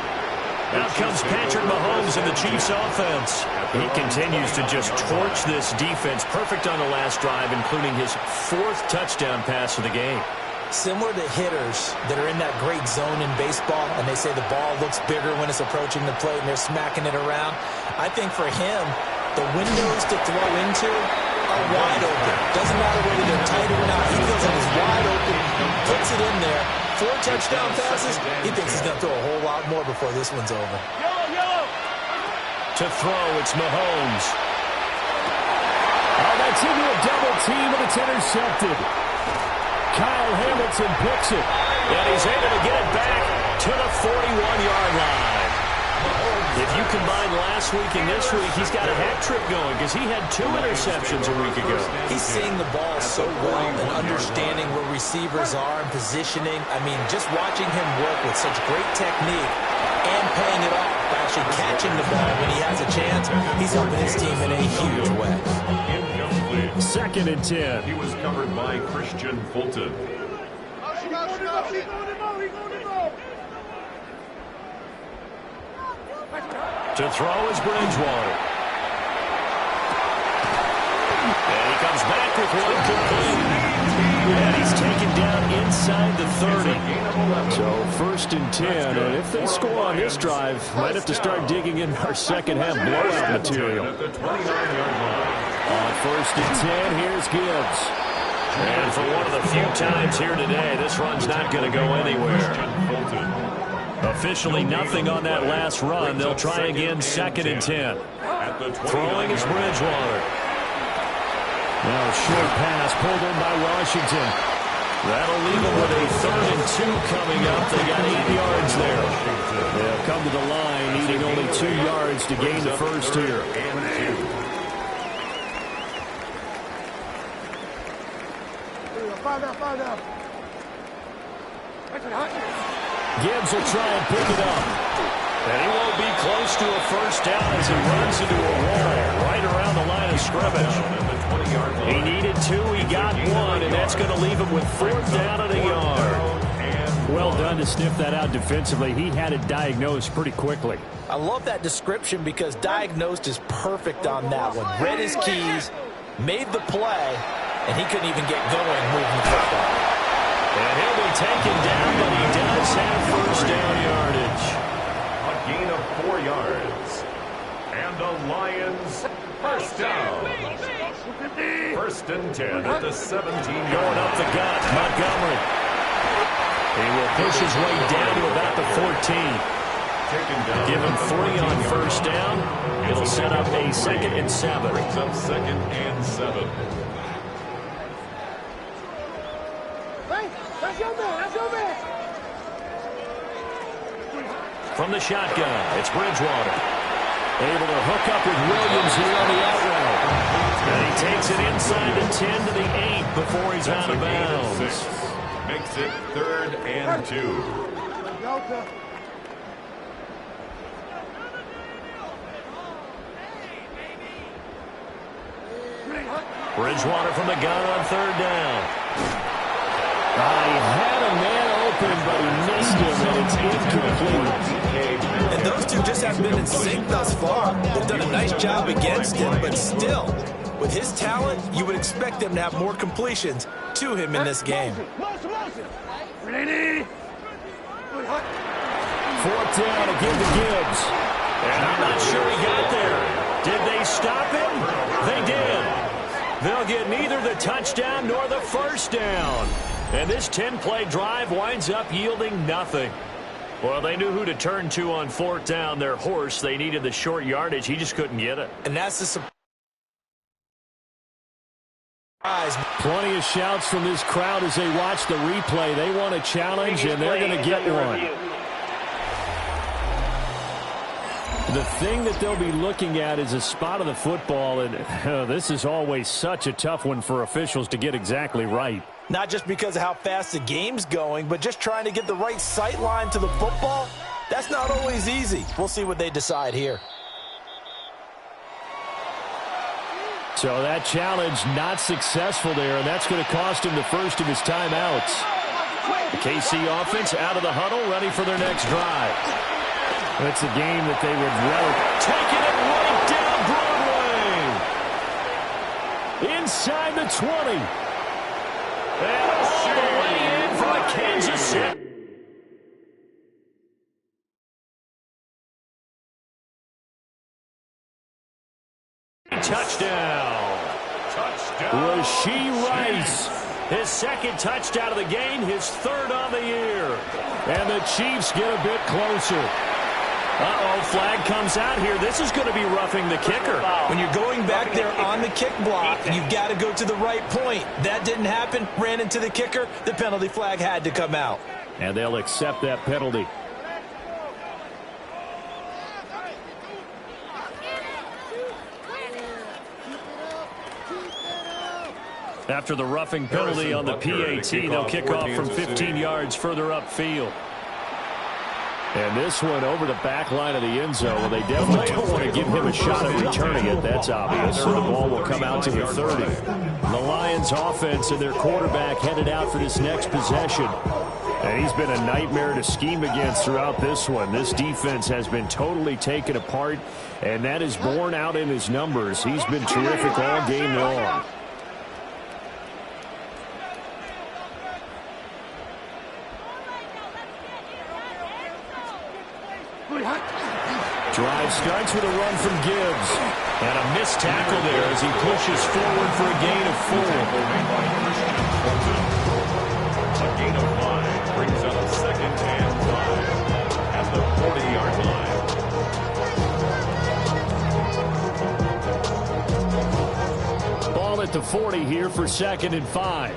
Out comes Patrick Mahomes in the Chiefs offense. He continues to just torch this defense. Perfect on the last drive, including his 4th touchdown pass of the game. Similar to hitters that are in that great zone in baseball, and they say the ball looks bigger when it's approaching the plate and they're smacking it around. I think for him, the windows to throw into are wide open. Doesn't matter whether they're tight or not. He feels like it's wide open, puts it in there. 4 touchdown passes. He thinks he's going to throw a whole lot more before this one's over. To throw, it's Mahomes. Oh, that's into a double team, and it's intercepted. Kyle Hamilton picks it. And he's able to get it back to the 41-yard line. If you combine last week and this week, he's got a hat trick going because he had 2 interceptions a week ago. He's seeing the ball so well and understanding where receivers are and positioning. I mean, just watching him work with such great technique and paying it off by actually catching the ball when he has a chance, he's helping his team in a huge way. Incomplete. 2nd and 10. He was covered by Christian Fulton. To throw is Bridgewater. And he comes back with one complete. And he's taken down inside the 30. So 1st and 10. And if they score on this drive, might have to start digging in our second half blowout material. At the 29-yard line. On 1st and 10, here's Gibbs. And for one of the few times here today, this run's not going to go anywhere. Officially nothing on that last run. They'll try again 2nd and 10. Throwing is Bridgewater. Now a short pass pulled in by Washington. That'll leave them with a 3rd and 2 coming up. They got 8 yards there. They'll come to the line, needing only 2 yards to gain the first here. Gibbs will try and pick it up. And he won't be close to a first down as he runs into a wall right around the line of scrimmage. He needed 2, he got 1, and that's going to leave him with 4th down and a yard. Well done to sniff that out defensively. He had it diagnosed pretty quickly. I love that description because diagnosed is perfect on that one. Read his keys, made the play, and he couldn't even get going moving the football. And he'll be taken down, but he does have first down yardage. A gain of 4 yards. And the Lions first down. 1st and 10 at the 17-yard Going up the gut, Montgomery. He will push his way down to about the 14. Give him 3 on first down. It'll set up a 2nd and 7. Brings up 2nd and 7. From the shotgun, it's Bridgewater. Able to hook up with Williams here on the out route. And he takes it inside the 10 to the 8 before he's out of bounds. Makes it 3rd and 2. Bridgewater from the gun on 3rd down. He had a man open, but he missed him, and it's incomplete. And those two just haven't been in sync thus far. They've done a nice job against him, but still, with his talent, you would expect them to have more completions to him in this game. 4th down to give to Gibbs. And I'm not sure he got there. Did they stop him? They did. They'll get neither the touchdown nor the first down. And this 10-play drive winds up yielding nothing. Well, they knew who to turn to on 4th down. Their horse, they needed the short yardage. He just couldn't get it. And that's the surprise. Plenty of shouts from this crowd as they watch the replay. They want a challenge, and they're going to get one. The thing that they'll be looking at is a spot of the football, and this is always such a tough one for officials to get exactly right. Not just because of how fast the game's going, but just trying to get the right sight line to the football. That's not always easy. We'll see what they decide here. So that challenge not successful there, and that's going to cost him the first of his timeouts. The KC offense out of the huddle, ready for their next drive. That's a game that they would rather taking it right down Broadway. Inside the 20. And all the way in for the Kansas City. Touchdown. Rashee Rice. His 2nd touchdown of the game, his 3rd on the year. And the Chiefs get a bit closer. Uh-oh, flag comes out here. This is going to be roughing the kicker. When you're going back there on the kick block, you've got to go to the right point. That didn't happen. Ran into the kicker. The penalty flag had to come out. And they'll accept that penalty. After the roughing penalty on the PAT, they'll kick off from 15 yards further upfield. And this one over the back line of the end zone. Well, they definitely don't want to give him a shot at returning it. That's obvious. So the ball will come out to the 30. The Lions offense and their quarterback headed out for this next possession. And he's been a nightmare to scheme against throughout this one. This defense has been totally taken apart, and that is borne out in his numbers. He's been terrific all game long. Drive starts with a run from Gibbs. And a missed tackle there as he pushes forward for a gain of 4. A gain of 5 brings up 2nd and 5 at the 40-yard line. Ball at the 40 here for 2nd and 5.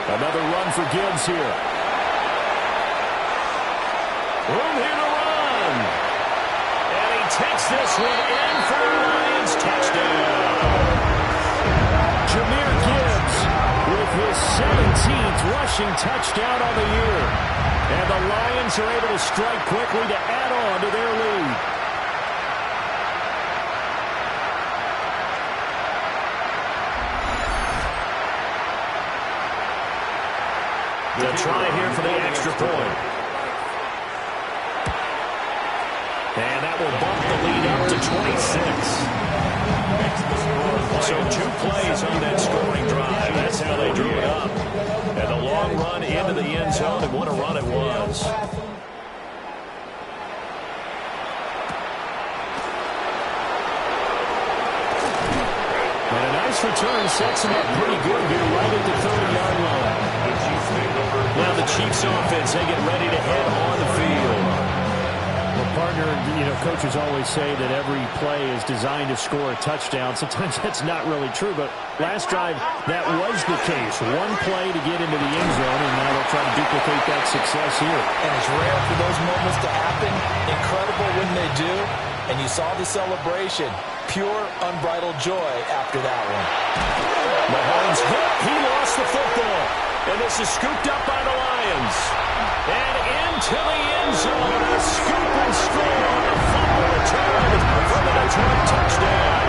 Another run for Gibbs here. Room here to run. And he takes this one in for a Lions touchdown. Jahmyr Gibbs with his 17th rushing touchdown on the year. And the Lions are able to strike quickly to add on to their lead. They'll try here for the extra point. And that will bump the lead up to 26. So 2 plays on that scoring drive. That's how they drew it up. And the long run into the end zone, and what a run it was. And a nice return sets him up pretty good here right at the 30-yard line. Now the Chiefs offense, they get ready to head on the field. Well, partner, coaches always say that every play is designed to score a touchdown. Sometimes that's not really true, but last drive, that was the case. One play to get into the end zone, and now they'll try to duplicate that success here. And it's rare for those moments to happen. Incredible when they do. And you saw the celebration. Pure, unbridled joy after that one. Mahomes hit. He lost the football. And this is scooped up by the Lions. And into the end zone. A scoop and score. A fumble return for the Detroit touchdown.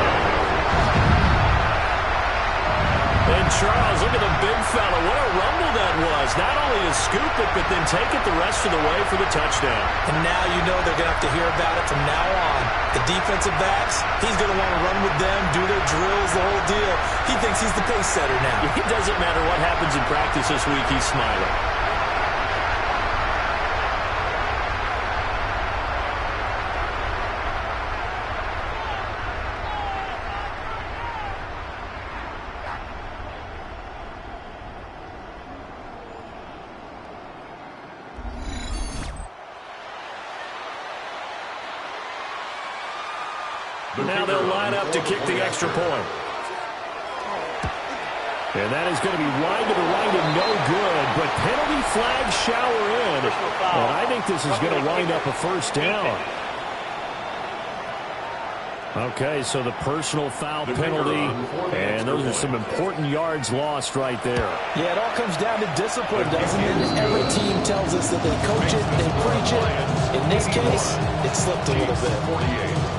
And Charles, look at the big fella. What a rumble that was. Not only to scoop it, but then take it the rest of the way for the touchdown. And now you know they're going to have to hear about it from now on. The defensive backs, he's going to want to run with them, do their drills, the whole deal. He thinks he's the pace setter now. It doesn't matter what happens in practice this week, he's smiling. Now they'll line up to kick the extra point. And that is going to be wide to the right and no good, but penalty flag shower in. And I think this is going to wind up a first down. Okay, so the personal foul penalty, and those are some important yards lost right there. Yeah, it all comes down to discipline, doesn't it? Every team tells us that they coach it, they preach it. In this case, it slipped a little bit. 48.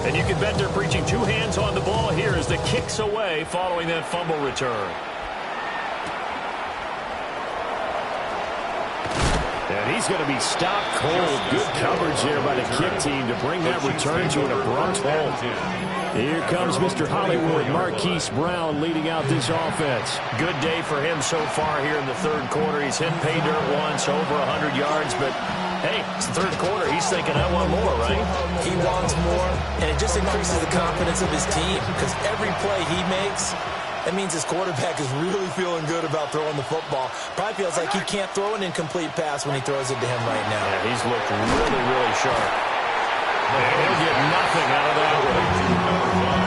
And you can bet they're preaching 2 hands on the ball here as the kick's away following that fumble return. And he's going to be stopped cold. Good coverage there by the kick team to bring that return to an abrupt halt. Here comes Mr. Hollywood, Marquise Brown, leading out this offense. Good day for him so far here in the third quarter. He's hit pay dirt once, over 100 yards, but hey, it's the third quarter. He's thinking, I want more, right? He wants more, and it just increases the confidence of his team because every play he makes, that means his quarterback is really feeling good about throwing the football. Probably feels like he can't throw an incomplete pass when he throws it to him right now. Yeah, he's looked really, really sharp. And he'll get nothing out of that one.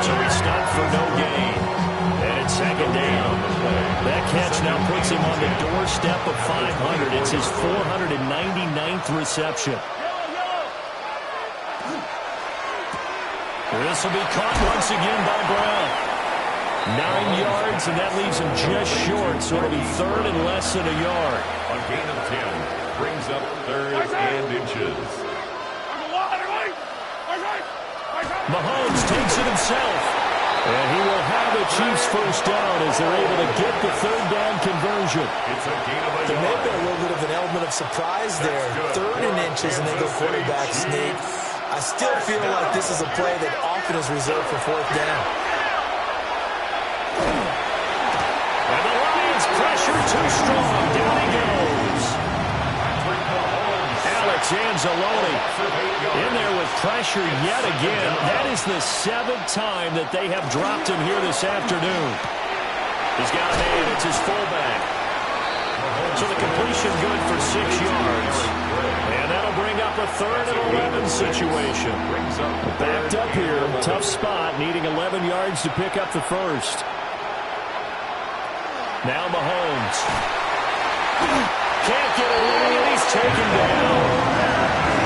So he stopped for no gain. And it's second down. That catch now puts him on the doorstep of 500. It's his 499th reception. This will be caught once again by Brown. 9 yards, and that leaves him just short, so it'll be third and less than a yard. A gain of 10 brings up 3rd and inches. Mahomes takes it himself. And he will have the Chiefs first down as they're able to get the third down conversion. It's a gain of a There may have yard. been a little bit of an element of surprise there. 3rd and inches, and they go quarterback sneak. I still feel like this is a play that keeping his reserve for fourth down. And the Lions pressure too strong. Down he goes. Alex Anzalone in there with pressure yet again. That is the 7th time that they have dropped him here this afternoon. He's got a man. It's his fullback. So the completion good for 6 yards. And that'll bring up a 3rd and 11 situation. Backed up here. Tough spot. Needing 11 yards to pick up the first. Now Mahomes. Can't get away, and he's taken down.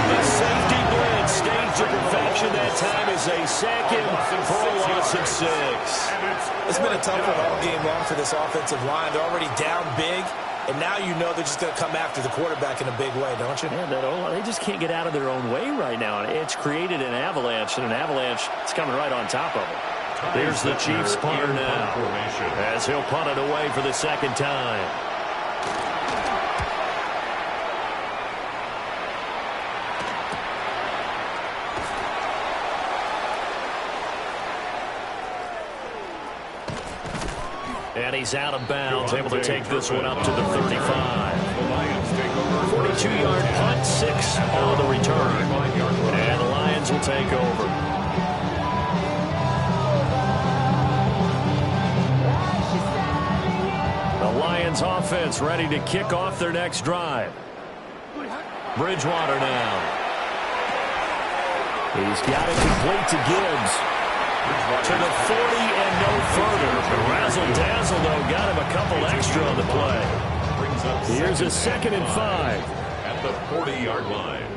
The safety blitz staged to perfection that time is a second for a loss of 6. It's been a tough one all game long for this offensive line. They're already down big, and now you know they're just going to come after the quarterback in a big way, don't you? Yeah, they just can't get out of their own way right now. It's created an avalanche, and an avalanche is coming right on top of them. Here's the Chiefs punter now, as he'll punt it away for the 2nd time. And he's out of bounds, able to take this one up to the 35. 42-yard punt, 6 on the return. And the Lions will take over. The Lions offense ready to kick off their next drive. Bridgewater now. He's got it complete to Gibbs. To the 40 and no further. Razzle-dazzle, though, got him a couple extra on the play. Here's a 2nd and 5. At the 40-yard line.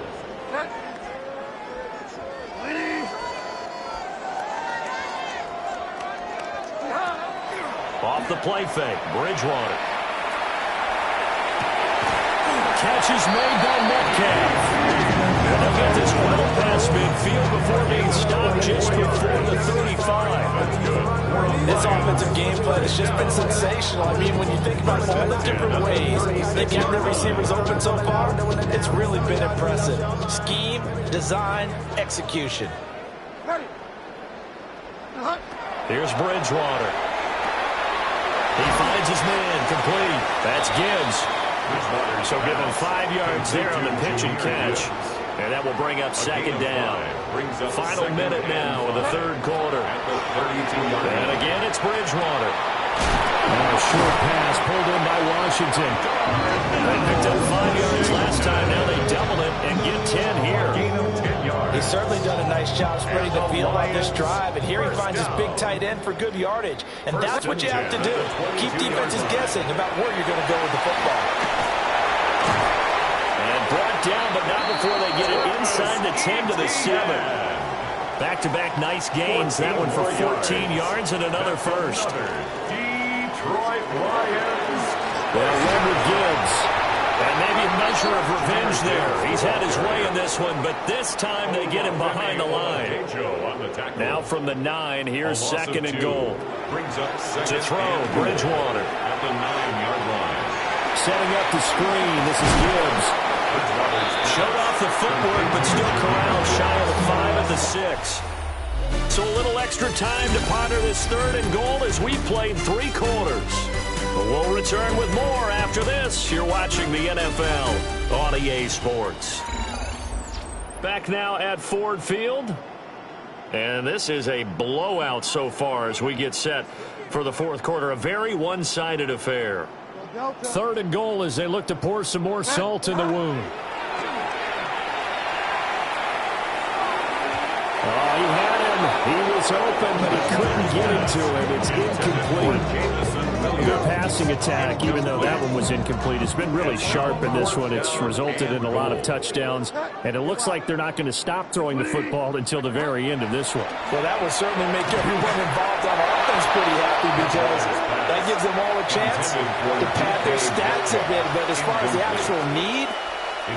Off the play fake, Bridgewater. Catch is made by Metcalf. And they'll get this well past midfield before being stopped just before the 35. This offensive game plan has just been sensational. I mean, when you think about all the different ways they've gotten their receivers open so far, it's really been impressive. Scheme, design, execution. Here's Bridgewater. He finds his man, complete. That's Gibbs. So give him 5 yards there on the pitch and catch. And that will bring up 2nd down. Final minute now of the 3rd quarter. And again, it's Bridgewater. And a short pass pulled in by Washington. They picked up 5 yards last time. Now they double it and get 10 here. He's certainly done a nice job spreading the field on this drive. And here he finds his big tight end for good yardage. And that's what you have to do. Keep defenses guessing about where you're going to go with the football. And brought down, but not before they get it inside the 10 to the 7. Back-to-back nice gains. That one for 14 yards and another first. Detroit Lions. They'll run with Gibbs. And maybe a measure of revenge there. He's had his way in this one, but this time they get him behind the line. Now from the 9, here's 2nd and goal. To throw, Bridgewater. At the 9-yard line. Setting up the screen, this is Gibbs. Showed off the footwork, but still corralled shy of the 5 at the 6. So a little extra time to ponder this 3rd and goal as we played 3 quarters. But we'll return with more after this. You're watching the NFL on EA Sports. Back now at Ford Field. And this is a blowout so far as we get set for the 4th quarter. A very one-sided affair. 3rd and goal as they look to pour some more salt in the wound. Oh, he had him. He was open, but he couldn't get it to him. It's incomplete. Good passing attack, even though that one was incomplete. It's been really sharp in this one. It's resulted in a lot of touchdowns, and it looks like they're not going to stop throwing the football until the very end of this one. Well, that will certainly make everyone involved on offense pretty happy because that gives them all a chance to pad their stats a bit. But as far as the actual need,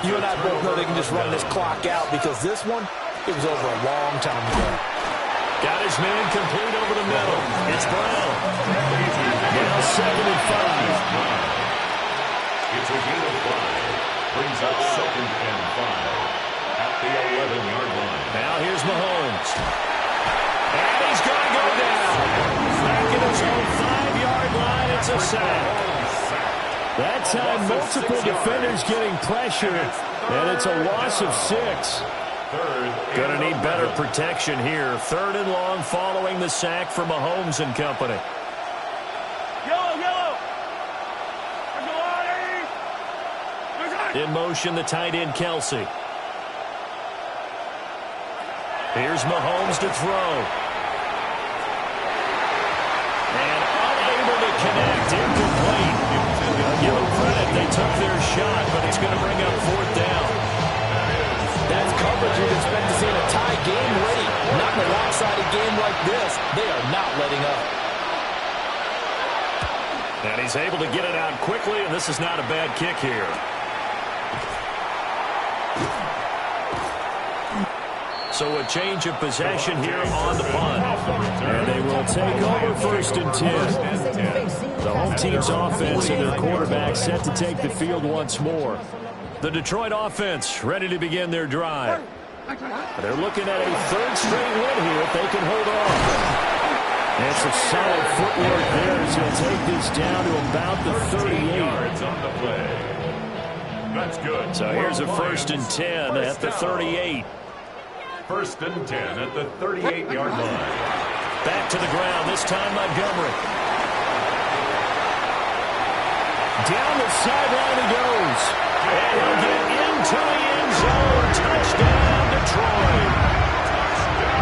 you and I both know they can just run this clock out because this one, it was over a long time ago. Got his man complete over the middle. It's Brown. Now 2nd and 5. It's a gain of 5. Brings up 2nd and 5 at the 11-yard line. Now here's Mahomes. his own 5-yard line. It's a sack. That time, multiple defenders getting pressure, and it's a loss of 6. Going to need better protection here. 3rd and long following the sack from Mahomes and company. In motion, the tight end, Kelce. Here's Mahomes to throw. And unable to connect. Incomplete. Give them credit. They took their shot, but it's going to bring up 4th down. That's coverage you'd expect to see in a tie game late. Not in a lopsided game like this. They are not letting up. And he's able to get it out quickly, and this is not a bad kick here. So a change of possession here on the punt. And they will take over 1st and 10. The home team's offense and their quarterback set to take the field once more. The Detroit offense ready to begin their drive. They're looking at a 3rd straight win here if they can hold on. And some solid footwork there as he'll take this down to about the 38. On the play. That's good. So here's a 1st and 10 at the 38. 1st and 10 at the 38-yard line. Back to the ground, this time Montgomery. Down the sideline he goes. And he'll get into the end zone. Touchdown, Detroit.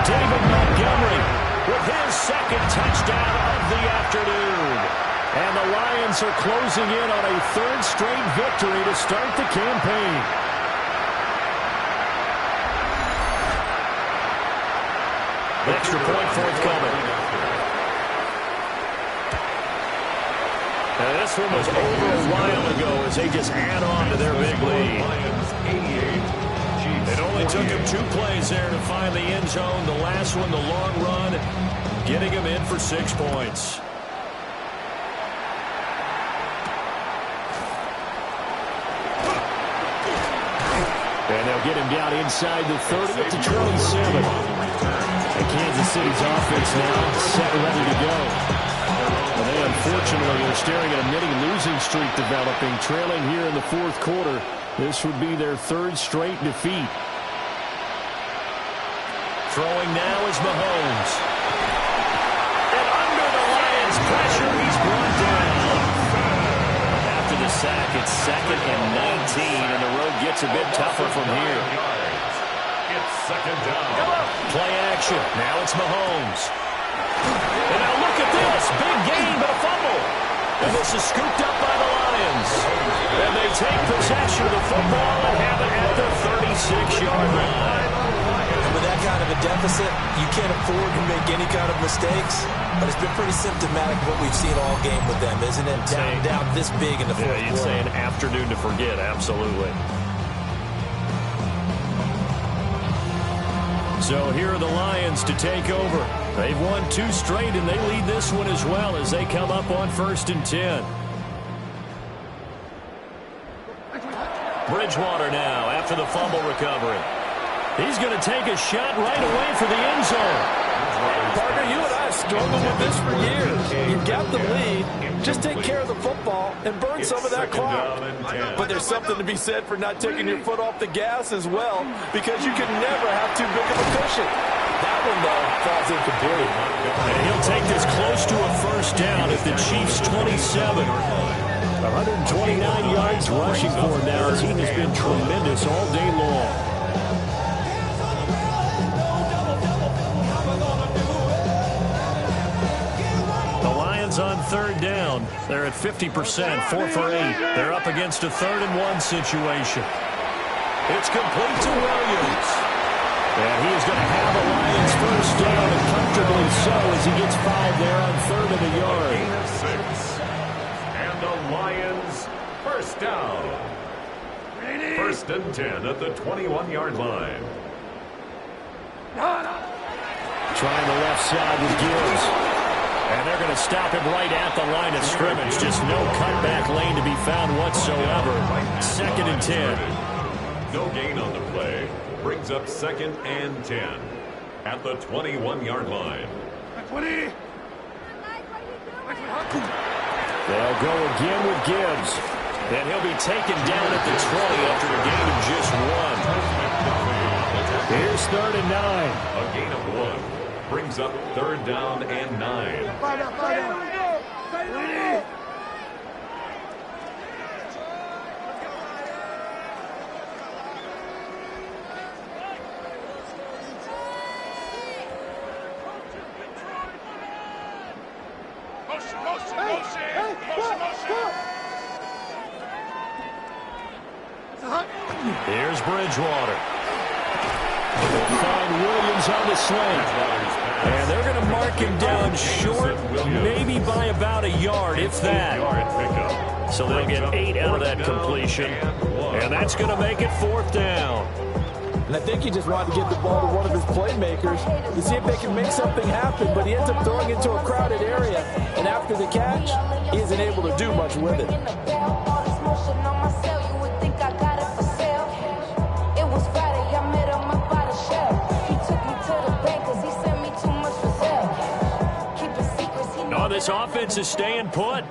David Montgomery with his 2nd touchdown of the afternoon. And the Lions are closing in on a 3rd straight victory to start the campaign. Extra point forthcoming. And this one was over a while ago as they just add on to their big lead. It only took him 2 plays there to find the end zone. The last one, the long run, getting him in for 6 points. And they'll get him down inside the 30 to 27. And Kansas City's offense now set ready to go. And they unfortunately are staring at a mini losing streak developing, trailing here in the 4th quarter. This would be their 3rd straight defeat. Throwing now is Mahomes. And under the Lions' pressure, he's brought down. After the sack, it's 2nd and 19, and the road gets a bit tougher from here. It's 2nd down. Play action. Now it's Mahomes. And now look at this. Big gain, but a fumble. And this is scooped up by the Lions. And they take possession of the football and have it at the 36-yard line. With that kind of a deficit, you can't afford to make any kind of mistakes. But it's been pretty symptomatic of what we've seen all game with them, isn't it? Down this big in the 4th quarter. You'd say an afternoon to forget. Absolutely. So here are the Lions to take over. They've won 2 straight, and they lead this one as well as they come up on 1st and 10. Bridgewater now after the fumble recovery. He's going to take a shot right away for the end zone. Partner, you and I have struggled with this for years. You've got the lead. Just take care of the football and burn some of that clock. But there's something to be said for not taking your foot off the gas as well, because you can never have too big of a cushion. That one, though, falls incomplete. And he'll take this close to a 1st down at the Chiefs' 27. 129 yards rushing for him now. His team has been tremendous all day long. On 3rd down. They're at 50%, 4 for 8. They're up against a 3rd and 1 situation. It's complete to Williams. And he is going to have a Lions 1st down, and comfortably so as he gets 5 there on 3rd and a yard. 6. And the Lions 1st down. 1st and 10 at the 21-yard line. Trying the left side with Gibbs. And they're going to stop him right at the line of scrimmage. Just no cutback lane to be found whatsoever. 2nd and 10. No gain on the play. Brings up 2nd and 10 at the 21-yard line. 20. They'll go again with Gibbs. And he'll be taken down at the 20 after a gain of just 1. Here's 3rd and 9. A gain of 1 brings up 3rd down and 9. Here's Bridgewater. They'll find Williams on the slant. And they're going to mark him down short, maybe by about a yard, if that. So they'll get 8 out of that completion. And that's going to make it 4th down. And I think he just wanted to get the ball to one of his playmakers to see if they can make something happen, but he ends up throwing it into a crowded area. And after the catch, he isn't able to do much with it. Oh, this offense is staying put.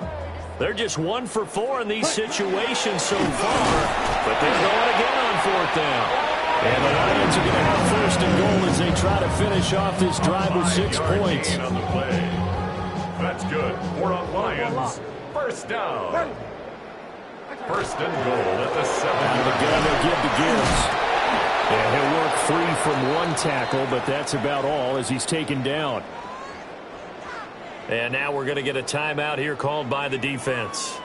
They're just 1 for 4 in these situations so far, but they're going again on 4th down. And the Lions are going to have 1st and goal as they try to finish off this drive with 6 points. On the play. That's good. 4 on Lions. 1st down. 1st and goal at the 7. And again, they'll give to Gibbs. And he'll work free from 1 tackle, but that's about all as he's taken down. And now we're going to get a timeout here called by the defense.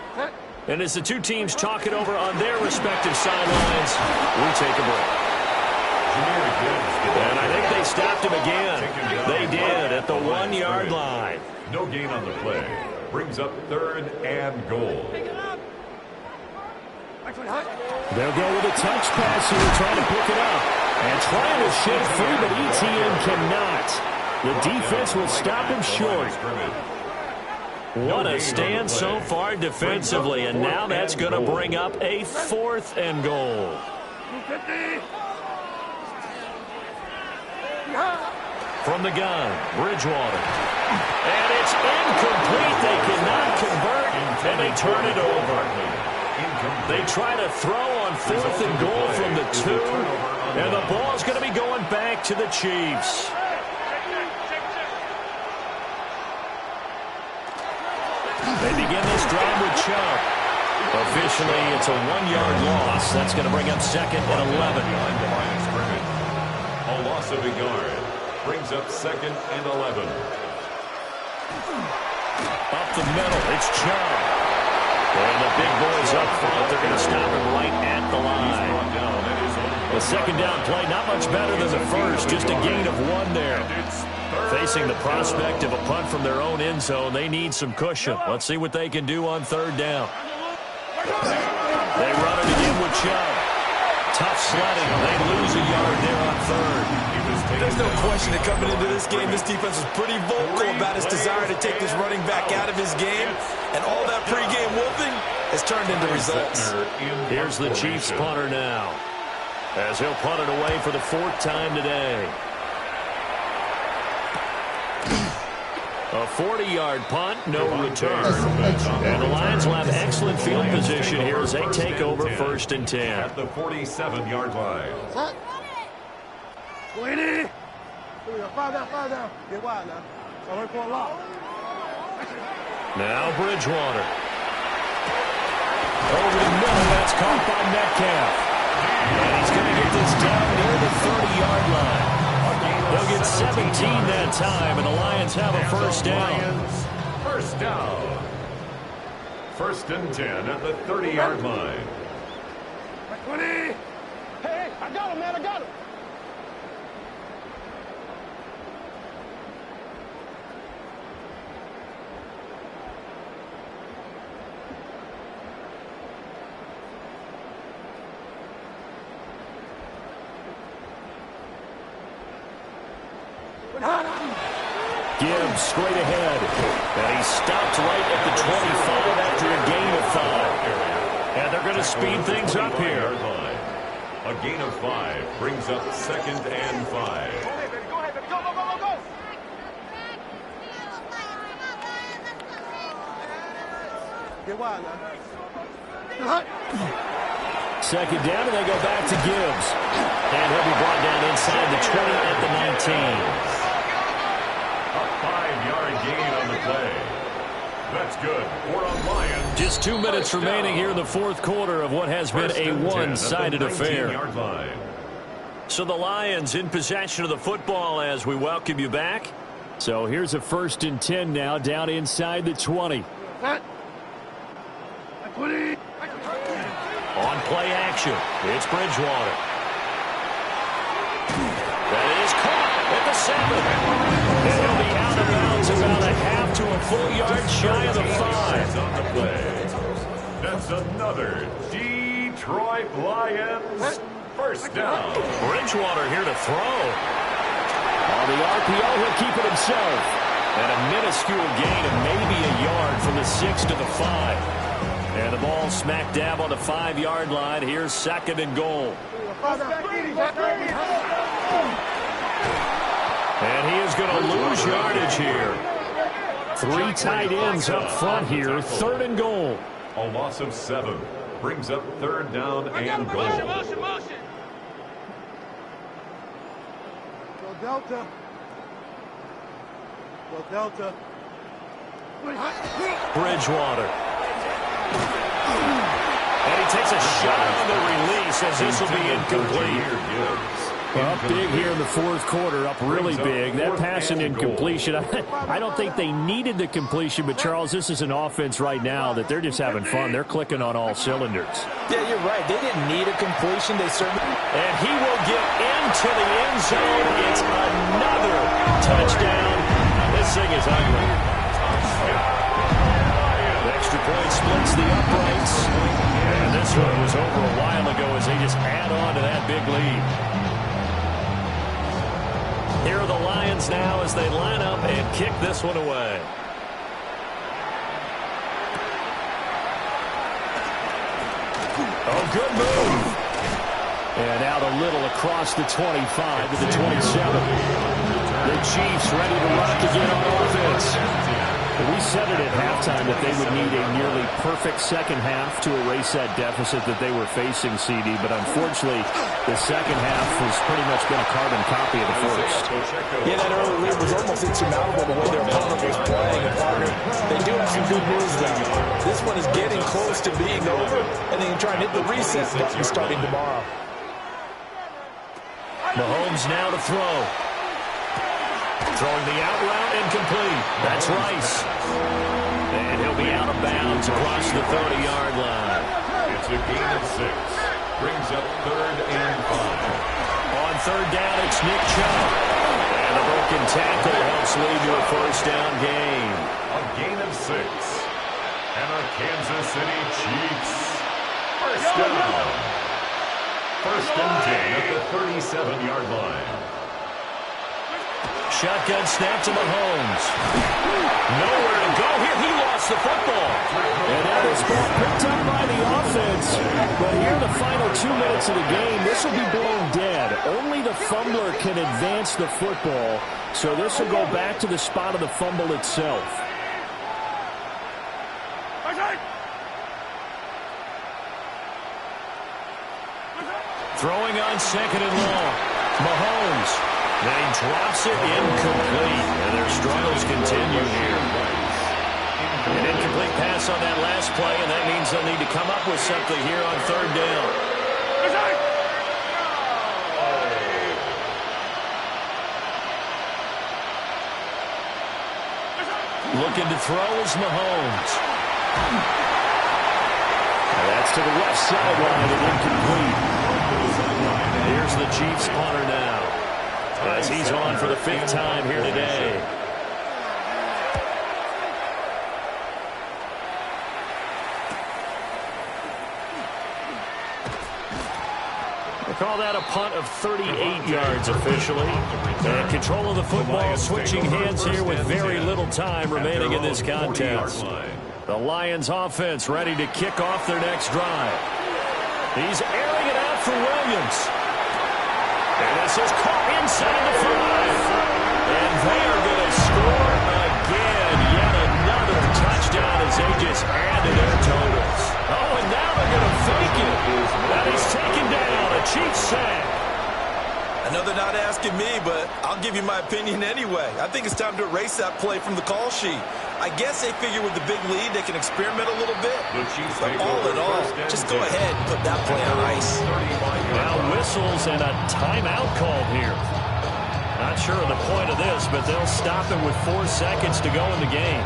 And as the two teams talk it over on their respective sidelines, we take a break. And I think they stopped him again. They did at the 1-yard line. No gain on the play. Brings up 3rd and goal. They'll go with a touch pass here, trying to pick it up. And trying to shake free, but ETN cannot. The defense will stop him short. What a stand so far defensively, and now that's going to bring up a 4th and goal. From the gun, Bridgewater. And it's incomplete. They cannot convert, and they turn it over. They try to throw on 4th and goal from the 2, and the ball's going to be going back to the Chiefs. They begin this drive with Chubb. Officially, it's a 1-yard loss. That's going to bring up 2nd and 11. A loss of a yard brings up 2nd and 11. Up the middle, it's Chubb. And the big boys up front, they're going to stop him right at the line. The 2nd down play, not much better than the first, just a gain of 1 there. Facing the prospect of a punt from their own end zone, they need some cushion. Let's see what they can do on 3rd down. They run it again with Chubb. Tough sledding. They lose a yard there on 3rd. There's no question that coming into this game, this defense was pretty vocal about its desire to take this running back out of his game, and all that pregame whooping has turned into results. Here's the Chiefs punter now, as he'll punt it away for the 4th time today. A 40-yard punt, no return. And the Lions will have excellent field position here as they take over 1st and 10. At the 47-yard line. Now Bridgewater. Over the middle, that's caught by Metcalf. And he's going to get this down near the 30-yard line. They'll get 17 that time, and the Lions have a 1st down. 1st down. 1st and 10 at the 30-yard line. Hey, I got him, man, I got him. Gibbs straight ahead. And he stopped right at the 25 after a gain of 5. And they're going to speed things up here. A gain of 5 brings up 2nd and 5. Go ahead, baby, go, go, go, go, go. Second down, and they go back to Gibbs. And he'll be brought down inside the 20 at the 19. A 5-yard gain on the play. That's good for a Lions. Just 2 minutes remaining here in the fourth quarter of what has been a one-sided affair. So the Lions in possession of the football as we welcome you back. So here's a 1st and 10 now down inside the 20. On play action, it's Bridgewater. That is caught at the 7. And he'll be out of bounds about a half to a full yard shy of the 5. On the play. That's another Detroit Lions first down. Bridgewater here to throw. On the RPO, he'll keep it himself. And a minuscule gain of maybe a yard from the 6 to the 5. And the ball smack dab on the 5-yard line. Here's 2nd and goal. And he is going to lose yardage here. 3 tight ends up front here. 3rd and goal. A loss of 7 brings up 3rd down and goal. Delta. Bridgewater. And he takes a shot on the release as this will be incomplete. Up big here in the fourth quarter, up really big. That pass and incompletion, I don't think they needed the completion, but Charles, this is an offense right now that they're just having fun. They're clicking on all cylinders. Yeah, you're right. They didn't need a completion. They certainly... And he will get into the end zone. It's another touchdown. This thing is ugly. The extra point splits the uprights. And this one was over a while ago as they just add on to that big lead. Here are the Lions now as they line up and kick this one away. Oh, good move. And out a little across the 25 to the 27. The Chiefs ready to rock again on offense. We said it at halftime that they would need a nearly perfect second half to erase that deficit that they were facing, CD. But unfortunately, the second half has pretty much been a carbon copy of the first. Yeah, that early lead was almost insurmountable the way their opponent was playing. And partner, they do have some good moves now. This one is getting close to being over, and they can try and hit the reset button starting tomorrow. Mahomes now to throw. Throwing the out route incomplete. That's Rice. And he'll be out of bounds across the 30-yard line. It's a gain of 6. Brings up 3rd and 5. On 3rd down, it's Nick Chubb. And a broken tackle helps lead to a first down gain. A gain of 6. And a Kansas City Chiefs first down. 1st and 10 at the 37-yard line. Shotgun snap to Mahomes. Nowhere to go here. He lost the football. And now this ball picked up by the offense. But here in the final 2 minutes of the game, this will be blown dead. Only the fumbler can advance the football. So this will go back to the spot of the fumble itself. Throwing on 2nd and long. Mahomes. Then he drops it incomplete. And their struggles continue here. An incomplete pass on that last play, and that means they'll need to come up with something here on 3rd down. Looking to throw is Mahomes. That's to the left sideline and incomplete. Here's the Chiefs punter now, as he's on for the 5th time here today. They call that a punt of 38 yards officially. And control of the football switching hands here with very little time remaining in this contest. The Lions offense ready to kick off their next drive. He's airing it out for Williams. And this is caught inside the 5. And they are going to score again. Yet another touchdown touchdown as they just added their totals. Oh, and now they're going to fake it. That is taken down, a Chiefs sack. I know they're not asking me, but I'll give you my opinion anyway. I think it's time to erase that play from the call sheet. I guess they figure with the big lead they can experiment a little bit. But all in all, just go ahead and put that play on ice. Now whistles and a timeout called here. Not sure of the point of this, but they'll stop it with 4 seconds to go in the game.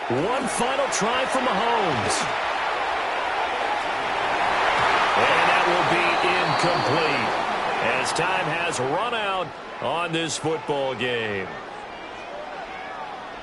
One final try for Mahomes. And that will be incomplete as time has run out on this football game.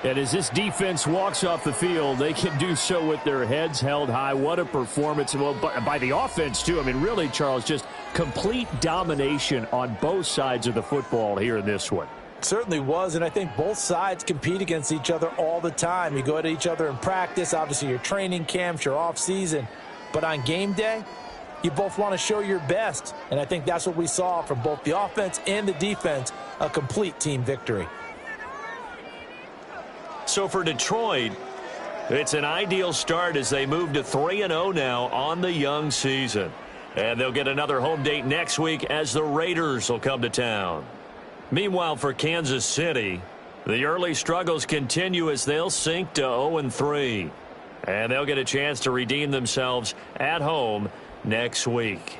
And as this defense walks off the field, they can do so with their heads held high. What a performance. Well, by the offense, too. I mean, really, Charles, just complete domination on both sides of the football here in this one. Certainly was, and I think both sides compete against each other all the time. You go at each other in practice, obviously your training camps, your off season, but on game day, you both want to show your best, and I think that's what we saw from both the offense and the defense, a complete team victory. So for Detroit, it's an ideal start as they move to 3-0 now on the young season. And they'll get another home date next week as the Raiders will come to town. Meanwhile, for Kansas City, the early struggles continue as they'll sink to 0-3. And they'll get a chance to redeem themselves at home next week.